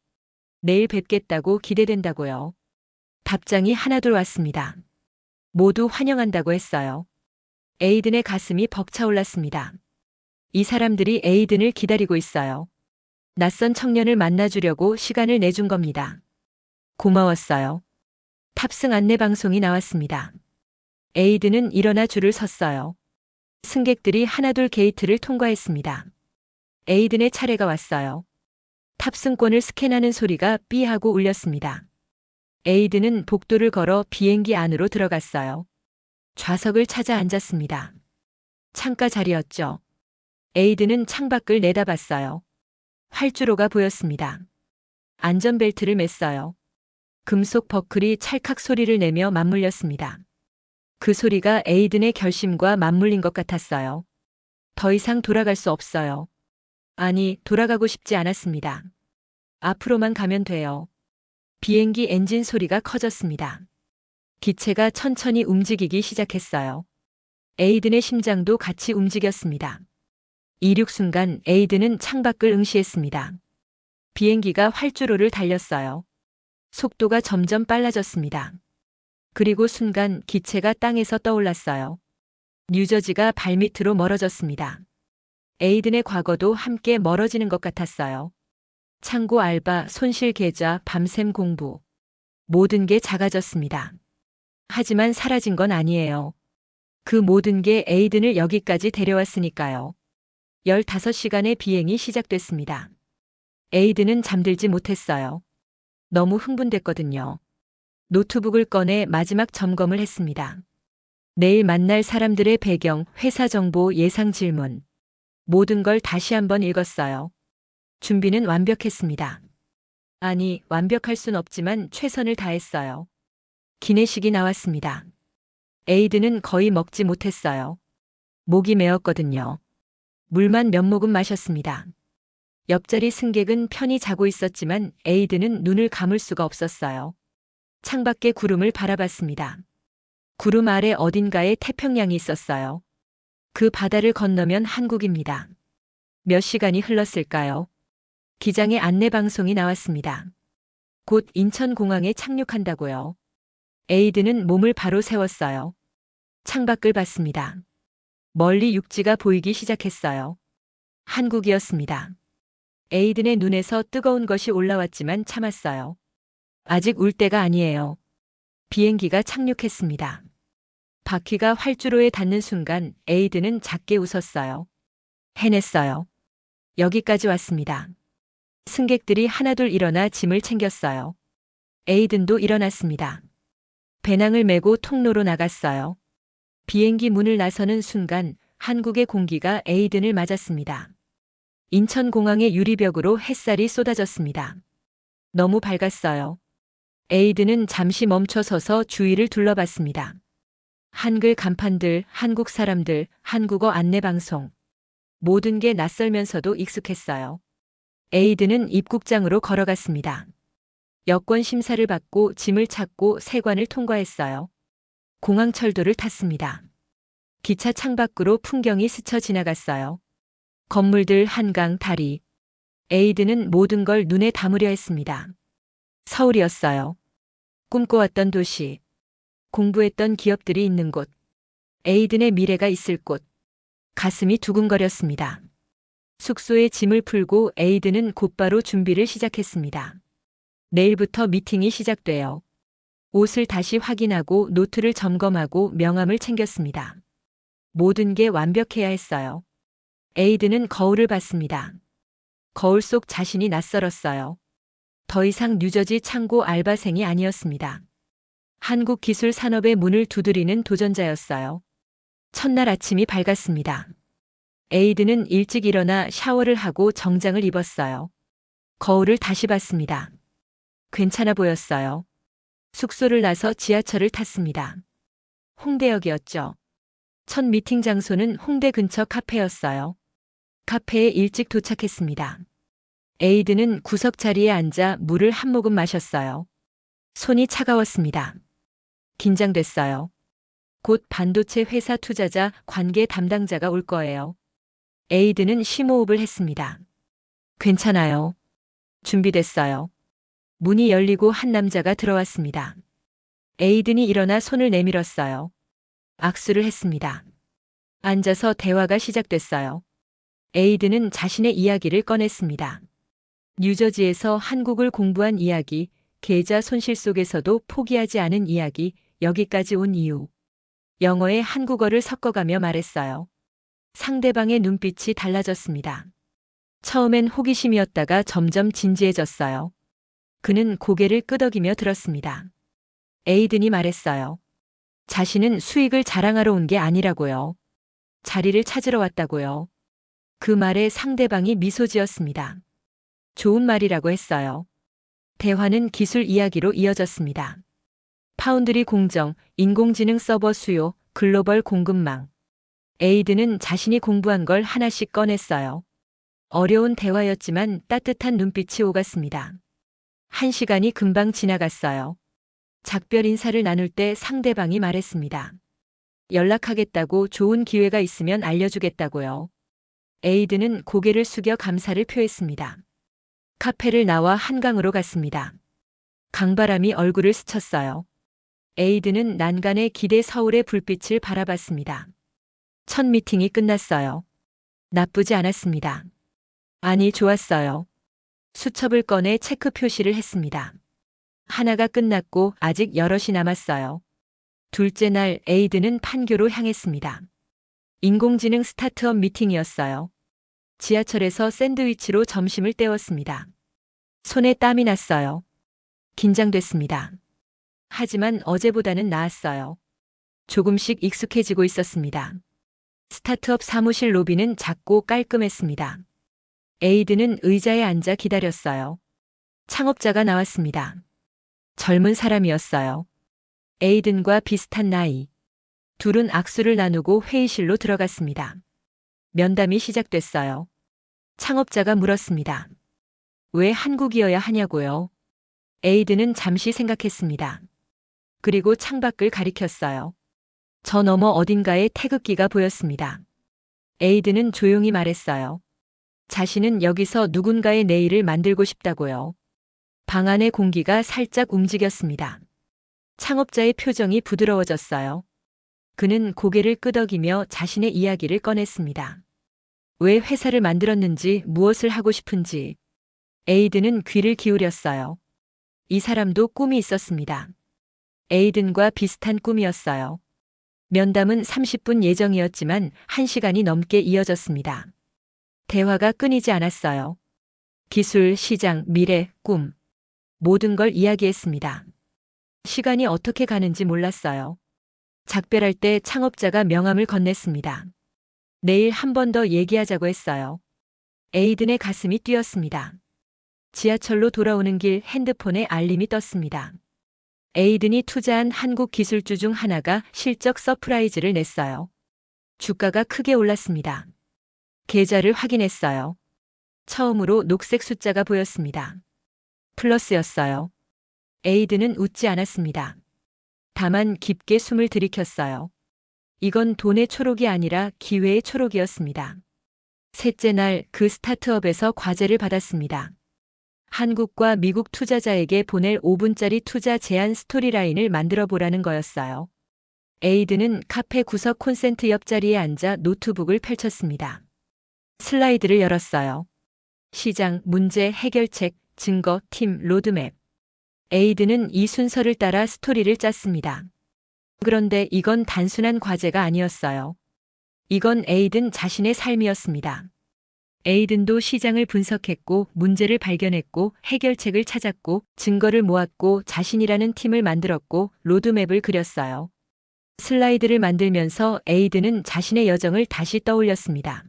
내일 뵙겠다고 기대된다고요. 답장이 하나둘 왔습니다. 모두 환영한다고 했어요. 에이든의 가슴이 벅차올랐습니다. 이 사람들이 에이든을 기다리고 있어요. 낯선 청년을 만나주려고 시간을 내준 겁니다. 고마웠어요. 탑승 안내 방송이 나왔습니다. 에이든은 일어나 줄을 섰어요. 승객들이 하나둘 게이트를 통과했습니다. 에이든의 차례가 왔어요. 탑승권을 스캔하는 소리가 삐 하고 울렸습니다. 에이든은 복도를 걸어 비행기 안으로 들어갔어요. 좌석을 찾아 앉았습니다. 창가 자리였죠. 에이든은 창밖을 내다봤어요. 활주로가 보였습니다. 안전벨트를 맸어요. 금속 버클이 찰칵 소리를 내며 맞물렸습니다. 그 소리가 에이든의 결심과 맞물린 것 같았어요. 더 이상 돌아갈 수 없어요. 아니, 돌아가고 싶지 않았습니다. 앞으로만 가면 돼요. 비행기 엔진 소리가 커졌습니다. 기체가 천천히 움직이기 시작했어요. 에이든의 심장도 같이 움직였습니다. 이륙 순간 에이든은 창밖을 응시했습니다. 비행기가 활주로를 달렸어요. 속도가 점점 빨라졌습니다. 그리고 순간 기체가 땅에서 떠올랐어요. 뉴저지가 발밑으로 멀어졌습니다. 에이든의 과거도 함께 멀어지는 것 같았어요. 창고 알바, 손실 계좌, 밤샘 공부. 모든 게 작아졌습니다. 하지만 사라진 건 아니에요. 그 모든 게 에이든을 여기까지 데려왔으니까요. 15시간의 비행이 시작됐습니다. 에이든은 잠들지 못했어요. 너무 흥분됐거든요. 노트북을 꺼내 마지막 점검을 했습니다. 내일 만날 사람들의 배경, 회사 정보, 예상 질문. 모든 걸 다시 한번 읽었어요. 준비는 완벽했습니다. 아니, 완벽할 순 없지만 최선을 다했어요. 기내식이 나왔습니다. 에이든은 거의 먹지 못했어요. 목이 메었거든요. 물만 몇 모금 마셨습니다. 옆자리 승객은 편히 자고 있었지만 에이든은 눈을 감을 수가 없었어요. 창밖의 구름을 바라봤습니다. 구름 아래 어딘가에 태평양이 있었어요. 그 바다를 건너면 한국입니다. 몇 시간이 흘렀을까요? 기장의 안내 방송이 나왔습니다. 곧 인천공항에 착륙한다고요. 에이든은 몸을 바로 세웠어요. 창밖을 봤습니다. 멀리 육지가 보이기 시작했어요. 한국이었습니다. 에이든의 눈에서 뜨거운 것이 올라왔지만 참았어요. 아직 울 때가 아니에요. 비행기가 착륙했습니다. 바퀴가 활주로에 닿는 순간 에이든은 작게 웃었어요. 해냈어요. 여기까지 왔습니다. 승객들이 하나둘 일어나 짐을 챙겼어요. 에이든도 일어났습니다. 배낭을 메고 통로로 나갔어요. 비행기 문을 나서는 순간 한국의 공기가 에이든을 맞았습니다. 인천공항의 유리벽으로 햇살이 쏟아졌습니다. 너무 밝았어요. 에이든은 잠시 멈춰서서 주위를 둘러봤습니다. 한글 간판들, 한국 사람들, 한국어 안내방송. 모든 게 낯설면서도 익숙했어요. 에이든은 입국장으로 걸어갔습니다. 여권 심사를 받고 짐을 찾고 세관을 통과했어요. 공항철도를 탔습니다. 기차 창밖으로 풍경이 스쳐 지나갔어요. 건물들, 한강, 다리. 에이든은 모든 걸 눈에 담으려 했습니다. 서울이었어요. 꿈꿔왔던 도시. 공부했던 기업들이 있는 곳. 에이든의 미래가 있을 곳. 가슴이 두근거렸습니다. 숙소에 짐을 풀고 에이든은 곧바로 준비를 시작했습니다. 내일부터 미팅이 시작돼요. 옷을 다시 확인하고 노트를 점검하고 명함을 챙겼습니다. 모든 게 완벽해야 했어요. 에이든은 거울을 봤습니다. 거울 속 자신이 낯설었어요. 더 이상 뉴저지 창고 알바생이 아니었습니다. 한국 기술 산업의 문을 두드리는 도전자였어요. 첫날 아침이 밝았습니다. 에이드는 일찍 일어나 샤워를 하고 정장을 입었어요. 거울을 다시 봤습니다. 괜찮아 보였어요. 숙소를 나서 지하철을 탔습니다. 홍대역이었죠. 첫 미팅 장소는 홍대 근처 카페였어요. 카페에 일찍 도착했습니다. 에이드는 구석 자리에 앉아 물을 한 모금 마셨어요. 손이 차가웠습니다. 긴장됐어요. 곧 반도체 회사 투자자 관계 담당자가 올 거예요. 에이드는 심호흡을 했습니다. 괜찮아요. 준비됐어요. 문이 열리고 한 남자가 들어왔습니다. 에이든이 일어나 손을 내밀었어요. 악수를 했습니다. 앉아서 대화가 시작됐어요. 에이든은 자신의 이야기를 꺼냈습니다. 뉴저지에서 한국을 공부한 이야기, 계좌 손실 속에서도 포기하지 않은 이야기, 여기까지 온 이유. 영어에 한국어를 섞어가며 말했어요. 상대방의 눈빛이 달라졌습니다. 처음엔 호기심이었다가 점점 진지해졌어요. 그는 고개를 끄덕이며 들었습니다. 에이든이 말했어요. 자신은 수익을 자랑하러 온 게 아니라고요. 자리를 찾으러 왔다고요. 그 말에 상대방이 미소 지었습니다. 좋은 말이라고 했어요. 대화는 기술 이야기로 이어졌습니다. 파운드리 공정, 인공지능 서버 수요, 글로벌 공급망. 에이든은 자신이 공부한 걸 하나씩 꺼냈어요. 어려운 대화였지만 따뜻한 눈빛이 오갔습니다. 1시간이 금방 지나갔어요. 작별 인사를 나눌 때 상대방이 말했습니다. 연락하겠다고 좋은 기회가 있으면 알려주겠다고요. 에이든은 고개를 숙여 감사를 표했습니다. 카페를 나와 한강으로 갔습니다. 강바람이 얼굴을 스쳤어요. 에이든은 난간에 기대 서울의 불빛을 바라봤습니다. 첫 미팅이 끝났어요. 나쁘지 않았습니다. 아니, 좋았어요. 수첩을 꺼내 체크 표시를 했습니다. 하나가 끝났고 아직 여럿이 남았어요. 둘째 날 에이든은 판교로 향했습니다. 인공지능 스타트업 미팅이었어요. 지하철에서 샌드위치로 점심을 때웠습니다. 손에 땀이 났어요. 긴장됐습니다. 하지만 어제보다는 나았어요. 조금씩 익숙해지고 있었습니다. 스타트업 사무실 로비는 작고 깔끔했습니다. 에이든은 의자에 앉아 기다렸어요. 창업자가 나왔습니다. 젊은 사람이었어요. 에이든과 비슷한 나이. 둘은 악수를 나누고 회의실로 들어갔습니다. 면담이 시작됐어요. 창업자가 물었습니다. 왜 한국이어야 하냐고요? 에이든은 잠시 생각했습니다. 그리고 창밖을 가리켰어요. 저 너머 어딘가에 태극기가 보였습니다. 에이든은 조용히 말했어요. 자신은 여기서 누군가의 내일을 만들고 싶다고요. 방 안의 공기가 살짝 움직였습니다. 창업자의 표정이 부드러워졌어요. 그는 고개를 끄덕이며 자신의 이야기를 꺼냈습니다. 왜 회사를 만들었는지, 무엇을 하고 싶은지. 에이든은 귀를 기울였어요. 이 사람도 꿈이 있었습니다. 에이든과 비슷한 꿈이었어요. 면담은 30분 예정이었지만 1시간이 넘게 이어졌습니다. 대화가 끊이지 않았어요. 기술, 시장, 미래, 꿈. 모든 걸 이야기했습니다. 시간이 어떻게 가는지 몰랐어요. 작별할 때 창업자가 명함을 건넸습니다. 내일 한 번 더 얘기하자고 했어요. 에이든의 가슴이 뛰었습니다. 지하철로 돌아오는 길 핸드폰에 알림이 떴습니다. 에이든이 투자한 한국 기술주 중 하나가 실적 서프라이즈를 냈어요. 주가가 크게 올랐습니다. 계좌를 확인했어요. 처음으로 녹색 숫자가 보였습니다. 플러스였어요. 에이든은 웃지 않았습니다. 다만 깊게 숨을 들이켰어요. 이건 돈의 초록이 아니라 기회의 초록이었습니다. 셋째 날 그 스타트업에서 과제를 받았습니다. 한국과 미국 투자자에게 보낼 5분짜리 투자 제안 스토리라인을 만들어 보라는 거였어요. 에이든은 카페 구석 콘센트 옆자리에 앉아 노트북을 펼쳤습니다. 슬라이드를 열었어요. 시장, 문제, 해결책, 증거, 팀, 로드맵. 에이든은 이 순서를 따라 스토리를 짰습니다. 그런데 이건 단순한 과제가 아니었어요. 이건 에이든 자신의 삶이었습니다. 에이든도 시장을 분석했고, 문제를 발견했고, 해결책을 찾았고, 증거를 모았고, 자신이라는 팀을 만들었고, 로드맵을 그렸어요. 슬라이드를 만들면서 에이든은 자신의 여정을 다시 떠올렸습니다.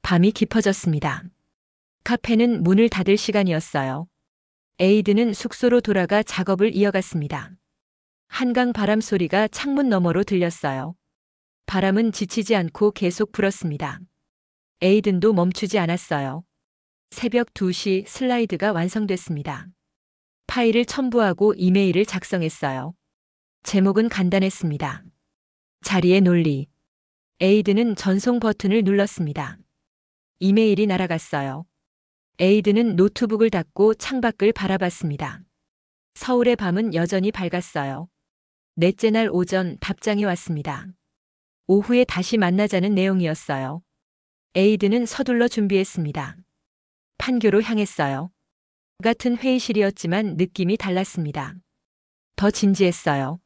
밤이 깊어졌습니다. 카페는 문을 닫을 시간이었어요. 에이든은 숙소로 돌아가 작업을 이어갔습니다. 한강 바람 소리가 창문 너머로 들렸어요. 바람은 지치지 않고 계속 불었습니다. 에이든도 멈추지 않았어요. 새벽 2시 슬라이드가 완성됐습니다. 파일을 첨부하고 이메일을 작성했어요. 제목은 간단했습니다. 자리의 논리. 에이든은 전송 버튼을 눌렀습니다. 이메일이 날아갔어요. 에이든은 노트북을 닫고 창밖을 바라봤습니다. 서울의 밤은 여전히 밝았어요. 넷째 날 오전 답장이 왔습니다. 오후에 다시 만나자는 내용이었어요. 에이든은 서둘러 준비했습니다. 판교로 향했어요. 같은 회의실이었지만 느낌이 달랐습니다. 더 진지했어요.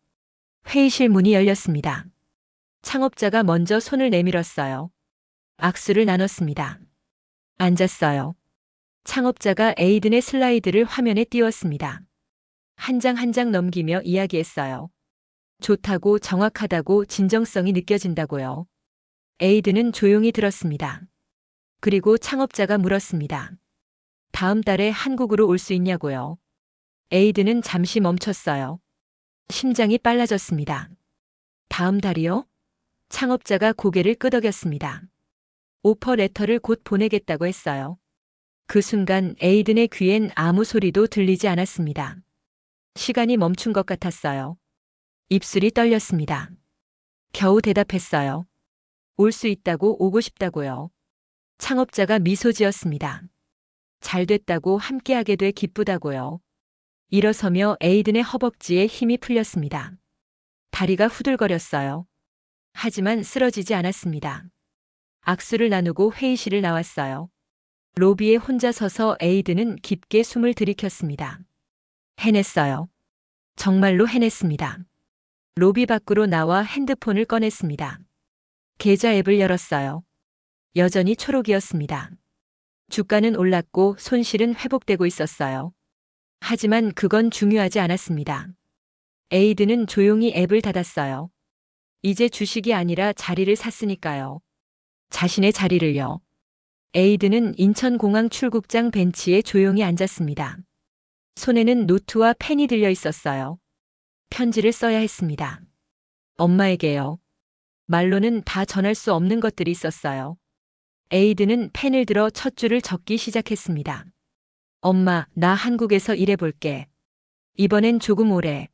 회의실 문이 열렸습니다. 창업자가 먼저 손을 내밀었어요. 악수를 나눴습니다. 앉았어요. 창업자가 에이든의 슬라이드를 화면에 띄웠습니다. 한 장 한 장 넘기며 이야기했어요. 좋다고, 정확하다고, 진정성이 느껴진다고요. 에이든은 조용히 들었습니다. 그리고 창업자가 물었습니다. 다음 달에 한국으로 올 수 있냐고요. 에이든은 잠시 멈췄어요. 심장이 빨라졌습니다. 다음 달이요? 창업자가 고개를 끄덕였습니다. 오퍼 레터를 곧 보내겠다고 했어요. 그 순간 에이든의 귀엔 아무 소리도 들리지 않았습니다. 시간이 멈춘 것 같았어요. 입술이 떨렸습니다. 겨우 대답했어요. 올 수 있다고, 오고 싶다고요. 창업자가 미소 지었습니다. 잘 됐다고, 함께하게 돼 기쁘다고요. 일어서며 에이든의 허벅지에 힘이 풀렸습니다. 다리가 후들거렸어요. 하지만 쓰러지지 않았습니다. 악수를 나누고 회의실을 나왔어요. 로비에 혼자 서서 에이든은 깊게 숨을 들이켰습니다. 해냈어요. 정말로 해냈습니다. 로비 밖으로 나와 핸드폰을 꺼냈습니다. 계좌 앱을 열었어요. 여전히 초록이었습니다. 주가는 올랐고 손실은 회복되고 있었어요. 하지만 그건 중요하지 않았습니다. 에이든은 조용히 앱을 닫았어요. 이제 주식이 아니라 자리를 샀으니까요. 자신의 자리를요. 에이든은 인천공항 출국장 벤치에 조용히 앉았습니다. 손에는 노트와 펜이 들려 있었어요. 편지를 써야 했습니다. 엄마에게요. 말로는 다 전할 수 없는 것들이 있었어요. 에이든은 펜을 들어 첫 줄을 적기 시작했습니다. 엄마, 나 한국에서 일해볼게. 이번엔 조금 오래.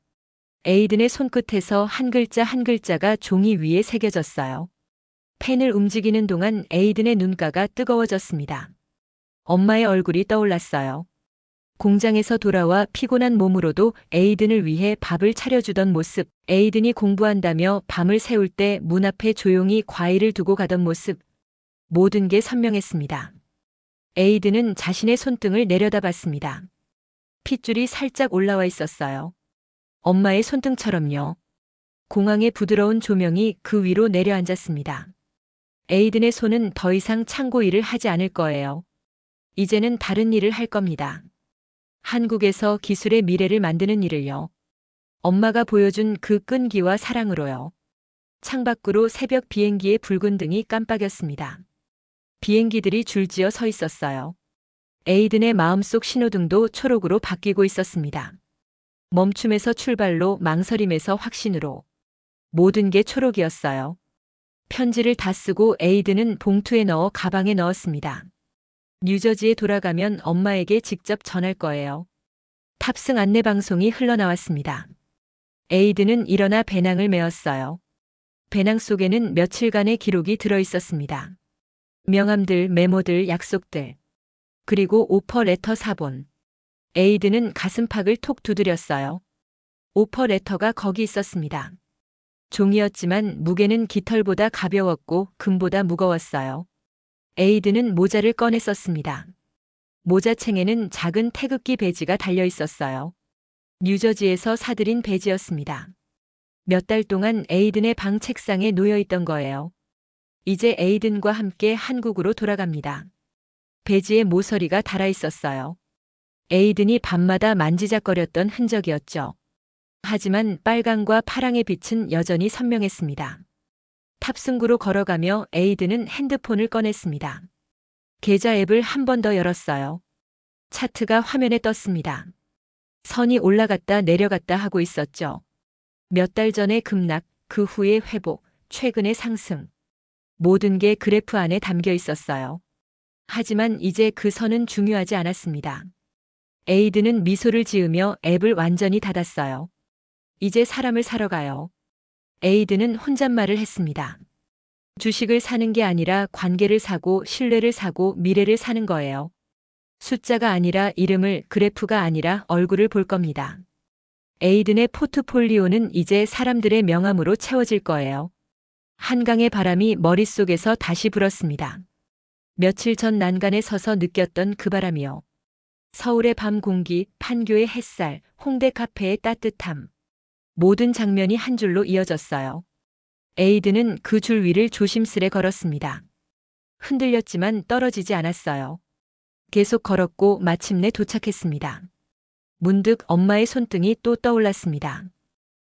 에이든의 손끝에서 한 글자 한 글자가 종이 위에 새겨졌어요. 펜을 움직이는 동안 에이든의 눈가가 뜨거워졌습니다. 엄마의 얼굴이 떠올랐어요. 공장에서 돌아와 피곤한 몸으로도 에이든을 위해 밥을 차려주던 모습, 에이든이 공부한다며 밤을 새울 때 문 앞에 조용히 과일을 두고 가던 모습, 모든 게 선명했습니다. 에이든은 자신의 손등을 내려다봤습니다. 핏줄이 살짝 올라와 있었어요. 엄마의 손등처럼요. 공항의 부드러운 조명이 그 위로 내려앉았습니다. 에이든의 손은 더 이상 창고 일을 하지 않을 거예요. 이제는 다른 일을 할 겁니다. 한국에서 기술의 미래를 만드는 일을요. 엄마가 보여준 그 끈기와 사랑으로요. 창밖으로 새벽 비행기의 붉은 등이 깜빡였습니다. 비행기들이 줄지어 서 있었어요. 에이든의 마음속 신호등도 초록으로 바뀌고 있었습니다. 멈춤에서 출발로, 망설임에서 확신으로. 모든 게 초록이었어요. 편지를 다 쓰고 에이든은 봉투에 넣어 가방에 넣었습니다. 뉴저지에 돌아가면 엄마에게 직접 전할 거예요. 탑승 안내 방송이 흘러나왔습니다. 에이든은 일어나 배낭을 메었어요. 배낭 속에는 며칠간의 기록이 들어 있었습니다. 명함들, 메모들, 약속들. 그리고 오퍼 레터 사본. 에이든은 가슴팍을 톡 두드렸어요. 오퍼 레터가 거기 있었습니다. 종이였지만 무게는 깃털보다 가벼웠고 금보다 무거웠어요. 에이든은 모자를 꺼내 썼습니다. 모자챙에는 작은 태극기 배지가 달려 있었어요. 뉴저지에서 사들인 배지였습니다. 몇 달 동안 에이든의 방 책상에 놓여 있던 거예요. 이제 에이든과 함께 한국으로 돌아갑니다. 배지에 모서리가 달아 있었어요. 에이든이 밤마다 만지작거렸던 흔적이었죠. 하지만 빨강과 파랑의 빛은 여전히 선명했습니다. 탑승구로 걸어가며 에이든은 핸드폰을 꺼냈습니다. 계좌 앱을 한 번 더 열었어요. 차트가 화면에 떴습니다. 선이 올라갔다 내려갔다 하고 있었죠. 몇 달 전의 급락, 그 후의 회복, 최근의 상승. 모든 게 그래프 안에 담겨 있었어요. 하지만 이제 그 선은 중요하지 않았습니다. 에이드는 미소를 지으며 앱을 완전히 닫았어요. 이제 사람을 사러 가요. 에이드는 혼잣말을 했습니다. 주식을 사는 게 아니라 관계를 사고 신뢰를 사고 미래를 사는 거예요. 숫자가 아니라 이름을, 그래프가 아니라 얼굴을 볼 겁니다. 에이든의 포트폴리오는 이제 사람들의 명함으로 채워질 거예요. 한강의 바람이 머릿속에서 다시 불었습니다. 며칠 전 난간에 서서 느꼈던 그 바람이요. 서울의 밤 공기, 판교의 햇살, 홍대 카페의 따뜻함. 모든 장면이 한 줄로 이어졌어요. 에이든은 그 줄 위를 조심스레 걸었습니다. 흔들렸지만 떨어지지 않았어요. 계속 걸었고 마침내 도착했습니다. 문득 엄마의 손등이 또 떠올랐습니다.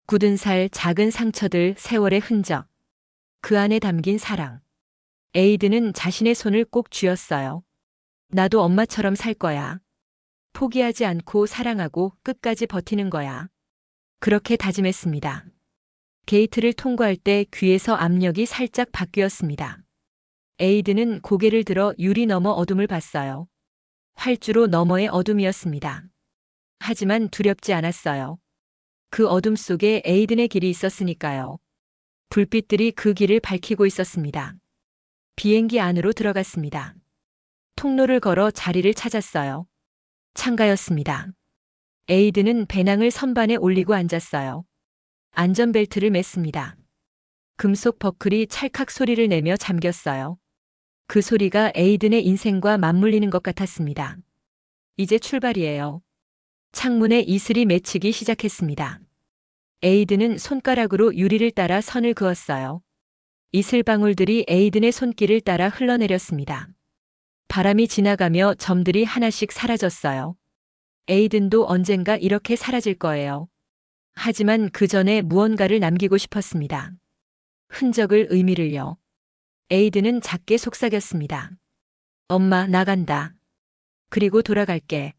굳은 살, 작은 상처들, 세월의 흔적. 그 안에 담긴 사랑. 에이든은 자신의 손을 꼭 쥐었어요. 나도 엄마처럼 살 거야. 포기하지 않고 사랑하고 끝까지 버티는 거야. 그렇게 다짐했습니다. 게이트를 통과할 때 귀에서 압력이 살짝 바뀌었습니다. 에이든은 고개를 들어 유리 너머 어둠을 봤어요. 활주로 너머의 어둠이었습니다. 하지만 두렵지 않았어요. 그 어둠 속에 에이든의 길이 있었으니까요. 불빛들이 그 길을 밝히고 있었습니다. 비행기 안으로 들어갔습니다. 통로를 걸어 자리를 찾았어요. 창가였습니다. 에이든은 배낭을 선반에 올리고 앉았어요. 안전벨트를 맸습니다. 금속 버클이 찰칵 소리를 내며 잠겼어요. 그 소리가 에이든의 인생과 맞물리는 것 같았습니다. 이제 출발이에요. 창문에 이슬이 맺히기 시작했습니다. 에이든은 손가락으로 유리를 따라 선을 그었어요. 이슬방울들이 에이든의 손길을 따라 흘러내렸습니다. 바람이 지나가며 점들이 하나씩 사라졌어요. 에이든도 언젠가 이렇게 사라질 거예요. 하지만 그 전에 무언가를 남기고 싶었습니다. 흔적을, 의미를요. 에이든은 작게 속삭였습니다. 엄마, 나간다. 그리고 돌아갈게.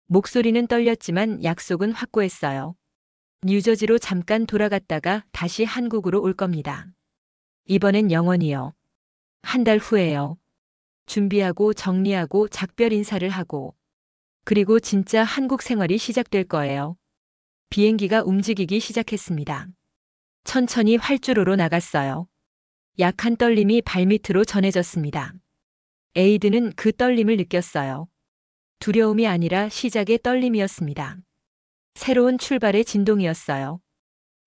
목소리는 떨렸지만 약속은 확고했어요. 뉴저지로 잠깐 돌아갔다가 다시 한국으로 올 겁니다. 이번엔 영원히요. 한 달 후에요. 준비하고 정리하고 작별 인사를 하고. 그리고 진짜 한국 생활이 시작될 거예요. 비행기가 움직이기 시작했습니다. 천천히 활주로로 나갔어요. 약한 떨림이 발밑으로 전해졌습니다. 에이든은 그 떨림을 느꼈어요. 두려움이 아니라 시작의 떨림이었습니다. 새로운 출발의 진동이었어요.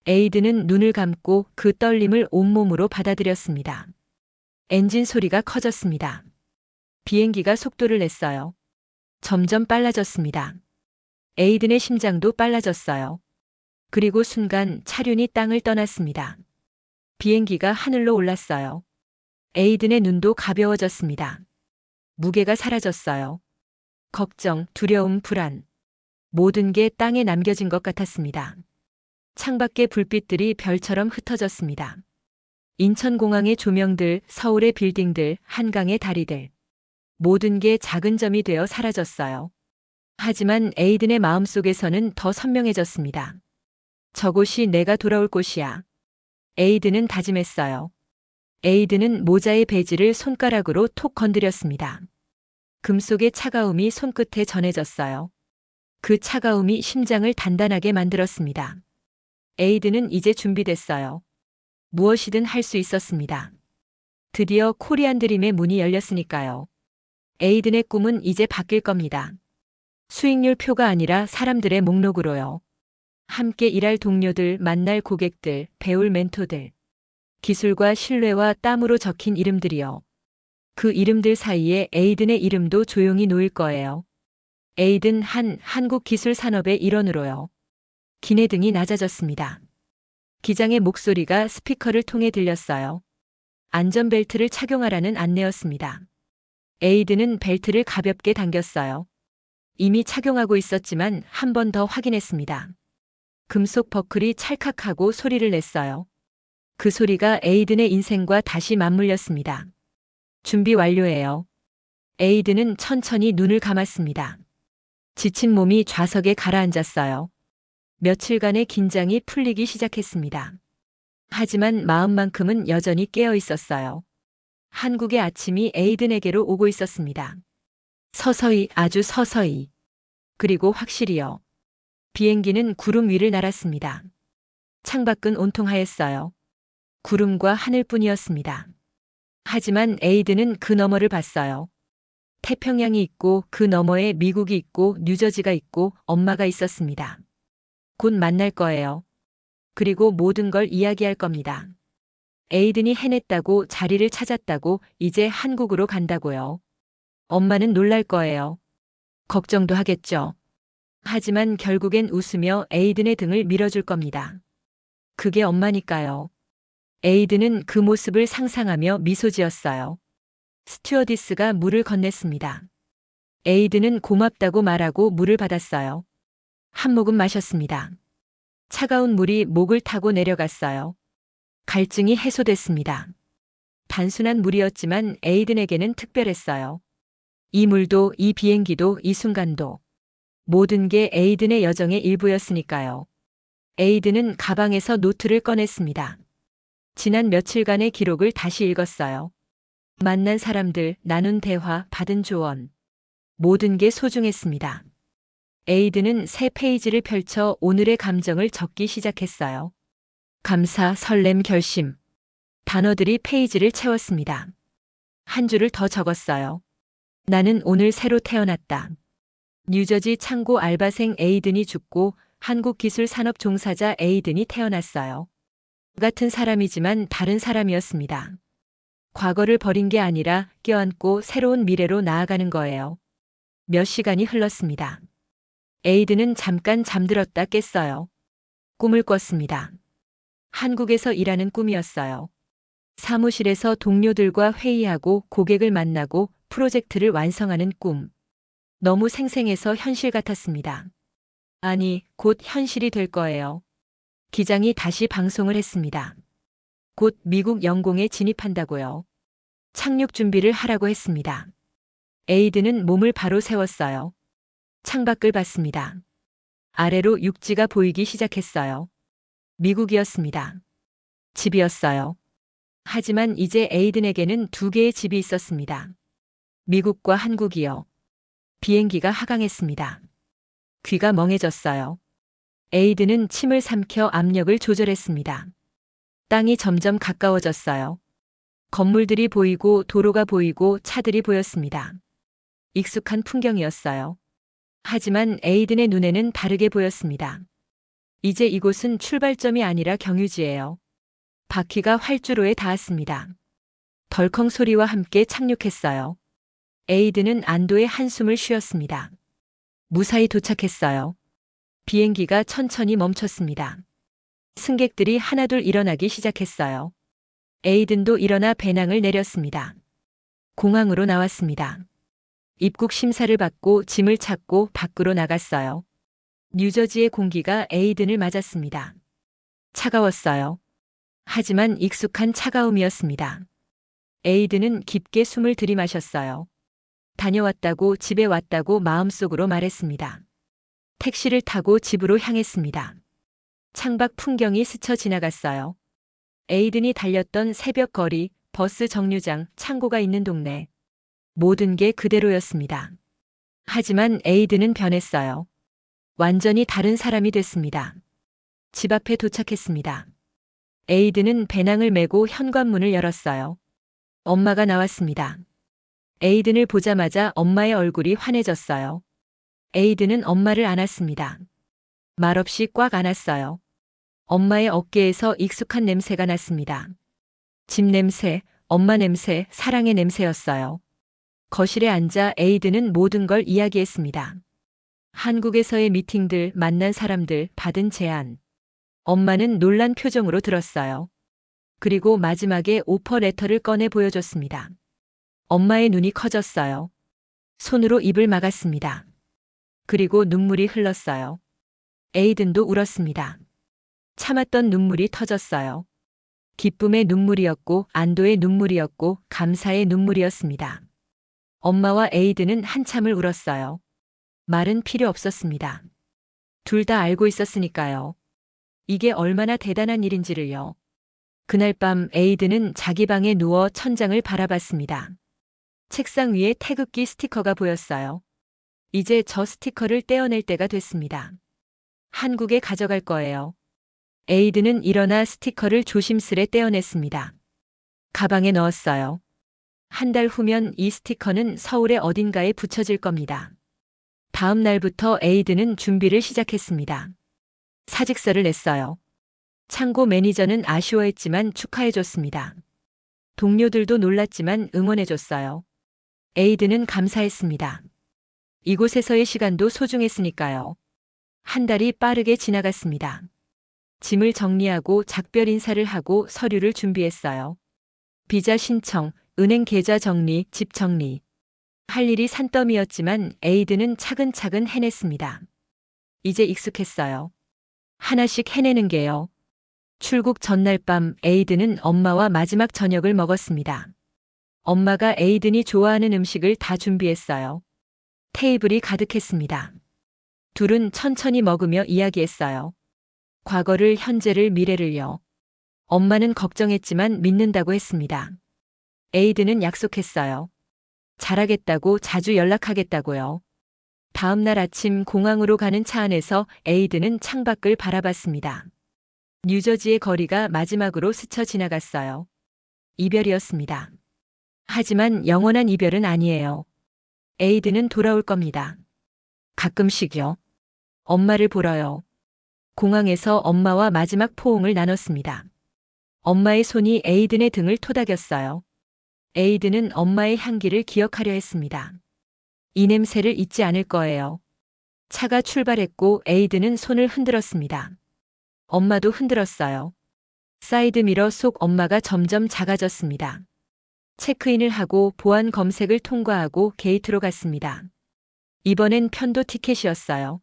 에이든은 눈을 감고 그 떨림을 온몸으로 받아들였습니다. 엔진 소리가 커졌습니다. 비행기가 속도를 냈어요. 점점 빨라졌습니다. 에이든의 심장도 빨라졌어요. 그리고 순간 차륜이 땅을 떠났습니다. 비행기가 하늘로 올랐어요. 에이든의 눈도 가벼워졌습니다. 무게가 사라졌어요. 걱정, 두려움, 불안. 모든 게 땅에 남겨진 것 같았습니다. 창밖의 불빛들이 별처럼 흩어졌습니다. 인천공항의 조명들, 서울의 빌딩들, 한강의 다리들. 모든 게 작은 점이 되어 사라졌어요. 하지만 에이든의 마음속에서는 더 선명해졌습니다. 저곳이 내가 돌아올 곳이야. 에이든은 다짐했어요. 에이든은 모자의 배지를 손가락으로 톡 건드렸습니다. 금속의 차가움이 손끝에 전해졌어요. 그 차가움이 심장을 단단하게 만들었습니다. 에이든은 이제 준비됐어요. 무엇이든 할 수 있었습니다. 드디어 코리안 드림의 문이 열렸으니까요. 에이든의 꿈은 이제 바뀔 겁니다. 수익률 표가 아니라 사람들의 목록으로요. 함께 일할 동료들, 만날 고객들, 배울 멘토들. 기술과 신뢰와 땀으로 적힌 이름들이요. 그 이름들 사이에 에이든의 이름도 조용히 놓일 거예요. 에이든 한국 기술 산업의 일원으로요. 기내등이 낮아졌습니다. 기장의 목소리가 스피커를 통해 들렸어요. 안전벨트를 착용하라는 안내였습니다. 에이든은 벨트를 가볍게 당겼어요. 이미 착용하고 있었지만 한 번 더 확인했습니다. 금속 버클이 찰칵하고 소리를 냈어요. 그 소리가 에이든의 인생과 다시 맞물렸습니다. 준비 완료예요. 에이든은 천천히 눈을 감았습니다. 지친 몸이 좌석에 가라앉았어요. 며칠간의 긴장이 풀리기 시작했습니다. 하지만 마음만큼은 여전히 깨어 있었어요. 한국의 아침이 에이든에게로 오고 있었습니다. 서서히, 아주 서서히. 그리고 확실히요. 비행기는 구름 위를 날았습니다. 창밖은 온통 하였어요. 구름과 하늘뿐이었습니다. 하지만 에이든은 그 너머를 봤어요. 태평양이 있고 그 너머에 미국이 있고 뉴저지가 있고 엄마가 있었습니다. 곧 만날 거예요. 그리고 모든 걸 이야기할 겁니다. 에이든이 해냈다고, 자리를 찾았다고, 이제 한국으로 간다고요. 엄마는 놀랄 거예요. 걱정도 하겠죠. 하지만 결국엔 웃으며 에이든의 등을 밀어줄 겁니다. 그게 엄마니까요. 에이든은 그 모습을 상상하며 미소 지었어요. 스튜어디스가 물을 건넸습니다. 에이든은 고맙다고 말하고 물을 받았어요. 한 모금 마셨습니다. 차가운 물이 목을 타고 내려갔어요. 갈증이 해소됐습니다. 단순한 물이었지만 에이든에게는 특별했어요. 이 물도, 이 비행기도, 이 순간도. 모든 게 에이든의 여정의 일부였으니까요. 에이든은 가방에서 노트를 꺼냈습니다. 지난 며칠간의 기록을 다시 읽었어요. 만난 사람들, 나눈 대화, 받은 조언. 모든 게 소중했습니다. 에이든은 새 페이지를 펼쳐 오늘의 감정을 적기 시작했어요. 감사, 설렘, 결심. 단어들이 페이지를 채웠습니다. 한 줄을 더 적었어요. 나는 오늘 새로 태어났다. 뉴저지 창고 알바생 에이든이 죽고 한국기술산업 종사자 에이든이 태어났어요. 같은 사람이지만 다른 사람이었습니다. 과거를 버린 게 아니라 껴안고 새로운 미래로 나아가는 거예요. 몇 시간이 흘렀습니다. 에이든은 잠깐 잠들었다 깼어요. 꿈을 꿨습니다. 한국에서 일하는 꿈이었어요. 사무실에서 동료들과 회의하고 고객을 만나고 프로젝트를 완성하는 꿈. 너무 생생해서 현실 같았습니다. 아니, 곧 현실이 될 거예요. 기장이 다시 방송을 했습니다. 곧 미국 영공에 진입한다고요. 착륙 준비를 하라고 했습니다. 에이든은 몸을 바로 세웠어요. 창밖을 봤습니다. 아래로 육지가 보이기 시작했어요. 미국이었습니다. 집이었어요. 하지만 이제 에이든에게는 두 개의 집이 있었습니다. 미국과 한국이요. 비행기가 하강했습니다. 귀가 멍해졌어요. 에이든은 침을 삼켜 압력을 조절했습니다. 땅이 점점 가까워졌어요. 건물들이 보이고 도로가 보이고 차들이 보였습니다. 익숙한 풍경이었어요. 하지만 에이든의 눈에는 다르게 보였습니다. 이제 이곳은 출발점이 아니라 경유지예요. 바퀴가 활주로에 닿았습니다. 덜컹 소리와 함께 착륙했어요. 에이든은 안도의 한숨을 쉬었습니다. 무사히 도착했어요. 비행기가 천천히 멈췄습니다. 승객들이 하나둘 일어나기 시작했어요. 에이든도 일어나 배낭을 내렸습니다. 공항으로 나왔습니다. 입국 심사를 받고 짐을 찾고 밖으로 나갔어요. 뉴저지의 공기가 에이든을 맞았습니다. 차가웠어요. 하지만 익숙한 차가움이었습니다. 에이든은 깊게 숨을 들이마셨어요. 다녀왔다고, 집에 왔다고 마음속으로 말했습니다. 택시를 타고 집으로 향했습니다. 창밖 풍경이 스쳐 지나갔어요. 에이든이 달렸던 새벽 거리, 버스 정류장, 창고가 있는 동네. 모든 게 그대로였습니다. 하지만 에이든은 변했어요. 완전히 다른 사람이 됐습니다. 집 앞에 도착했습니다. 에이든은 배낭을 메고 현관문을 열었어요. 엄마가 나왔습니다. 에이든을 보자마자 엄마의 얼굴이 환해졌어요. 에이든은 엄마를 안았습니다. 말없이 꽉 안았어요. 엄마의 어깨에서 익숙한 냄새가 났습니다. 집 냄새, 엄마 냄새, 사랑의 냄새였어요. 거실에 앉아 에이든은 모든 걸 이야기했습니다. 한국에서의 미팅들, 만난 사람들, 받은 제안. 엄마는 놀란 표정으로 들었어요. 그리고 마지막에 오퍼 레터를 꺼내 보여줬습니다. 엄마의 눈이 커졌어요. 손으로 입을 막았습니다. 그리고 눈물이 흘렀어요. 에이든도 울었습니다. 참았던 눈물이 터졌어요. 기쁨의 눈물이었고, 안도의 눈물이었고, 감사의 눈물이었습니다. 엄마와 에이든은 한참을 울었어요. 말은 필요 없었습니다. 둘 다 알고 있었으니까요. 이게 얼마나 대단한 일인지를요. 그날 밤 에이든은 자기 방에 누워 천장을 바라봤습니다. 책상 위에 태극기 스티커가 보였어요. 이제 저 스티커를 떼어낼 때가 됐습니다. 한국에 가져갈 거예요. 에이든은 일어나 스티커를 조심스레 떼어냈습니다. 가방에 넣었어요. 한 달 후면 이 스티커는 서울의 어딘가에 붙여질 겁니다. 다음 날부터 에이든은 준비를 시작했습니다. 사직서를 냈어요. 창고 매니저는 아쉬워했지만 축하해줬습니다. 동료들도 놀랐지만 응원해줬어요. 에이든은 감사했습니다. 이곳에서의 시간도 소중했으니까요. 한 달이 빠르게 지나갔습니다. 짐을 정리하고 작별 인사를 하고 서류를 준비했어요. 비자 신청, 은행 계좌 정리, 집 정리. 할 일이 산더미였지만 에이든은 차근차근 해냈습니다. 이제 익숙했어요. 하나씩 해내는 게요. 출국 전날 밤 에이든은 엄마와 마지막 저녁을 먹었습니다. 엄마가 에이든이 좋아하는 음식을 다 준비했어요. 테이블이 가득했습니다. 둘은 천천히 먹으며 이야기했어요. 과거를, 현재를, 미래를요. 엄마는 걱정했지만 믿는다고 했습니다. 에이든은 약속했어요. 잘하겠다고, 자주 연락하겠다고요. 다음 날 아침 공항으로 가는 차 안에서 에이든은 창밖을 바라봤습니다. 뉴저지의 거리가 마지막으로 스쳐 지나갔어요. 이별이었습니다. 하지만 영원한 이별은 아니에요. 에이든은 돌아올 겁니다. 가끔씩요. 엄마를 보러요. 공항에서 엄마와 마지막 포옹을 나눴습니다. 엄마의 손이 에이든의 등을 토닥였어요. 에이든은 엄마의 향기를 기억하려 했습니다. 이 냄새를 잊지 않을 거예요. 차가 출발했고 에이든은 손을 흔들었습니다. 엄마도 흔들었어요. 사이드미러 속 엄마가 점점 작아졌습니다. 체크인을 하고 보안 검색을 통과하고 게이트로 갔습니다. 이번엔 편도 티켓이었어요.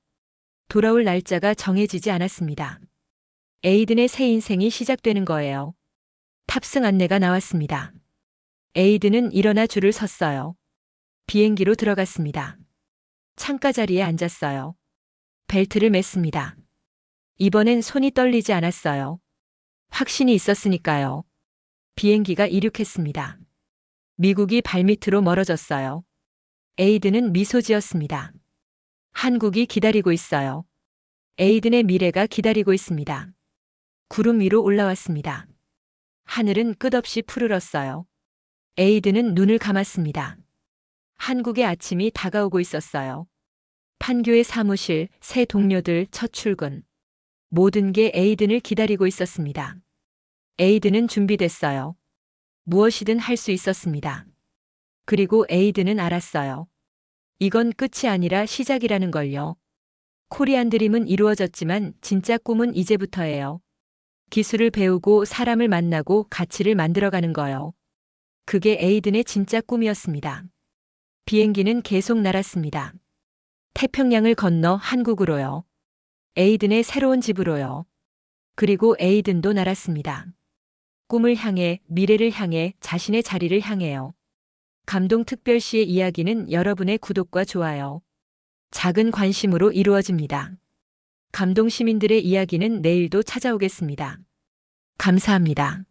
돌아올 날짜가 정해지지 않았습니다. 에이든의 새 인생이 시작되는 거예요. 탑승 안내가 나왔습니다. 에이든은 일어나 줄을 섰어요. 비행기로 들어갔습니다. 창가 자리에 앉았어요. 벨트를 맸습니다. 이번엔 손이 떨리지 않았어요. 확신이 있었으니까요. 비행기가 이륙했습니다. 미국이 발밑으로 멀어졌어요. 에이든은 미소 지었습니다. 한국이 기다리고 있어요. 에이든의 미래가 기다리고 있습니다. 구름 위로 올라왔습니다. 하늘은 끝없이 푸르렀어요. 에이든은 눈을 감았습니다. 한국의 아침이 다가오고 있었어요. 판교의 사무실, 새 동료들, 첫 출근. 모든 게 에이든을 기다리고 있었습니다. 에이든은 준비됐어요. 무엇이든 할 수 있었습니다. 그리고 에이든은 알았어요. 이건 끝이 아니라 시작이라는 걸요. 코리안 드림은 이루어졌지만 진짜 꿈은 이제부터예요. 기술을 배우고 사람을 만나고 가치를 만들어가는 거요. 그게 에이든의 진짜 꿈이었습니다. 비행기는 계속 날았습니다. 태평양을 건너 한국으로요. 에이든의 새로운 집으로요. 그리고 에이든도 날았습니다. 꿈을 향해, 미래를 향해, 자신의 자리를 향해요. 감동특별시의 이야기는 여러분의 구독과 좋아요, 작은 관심으로 이루어집니다. 감동시민들의 이야기는 내일도 찾아오겠습니다. 감사합니다.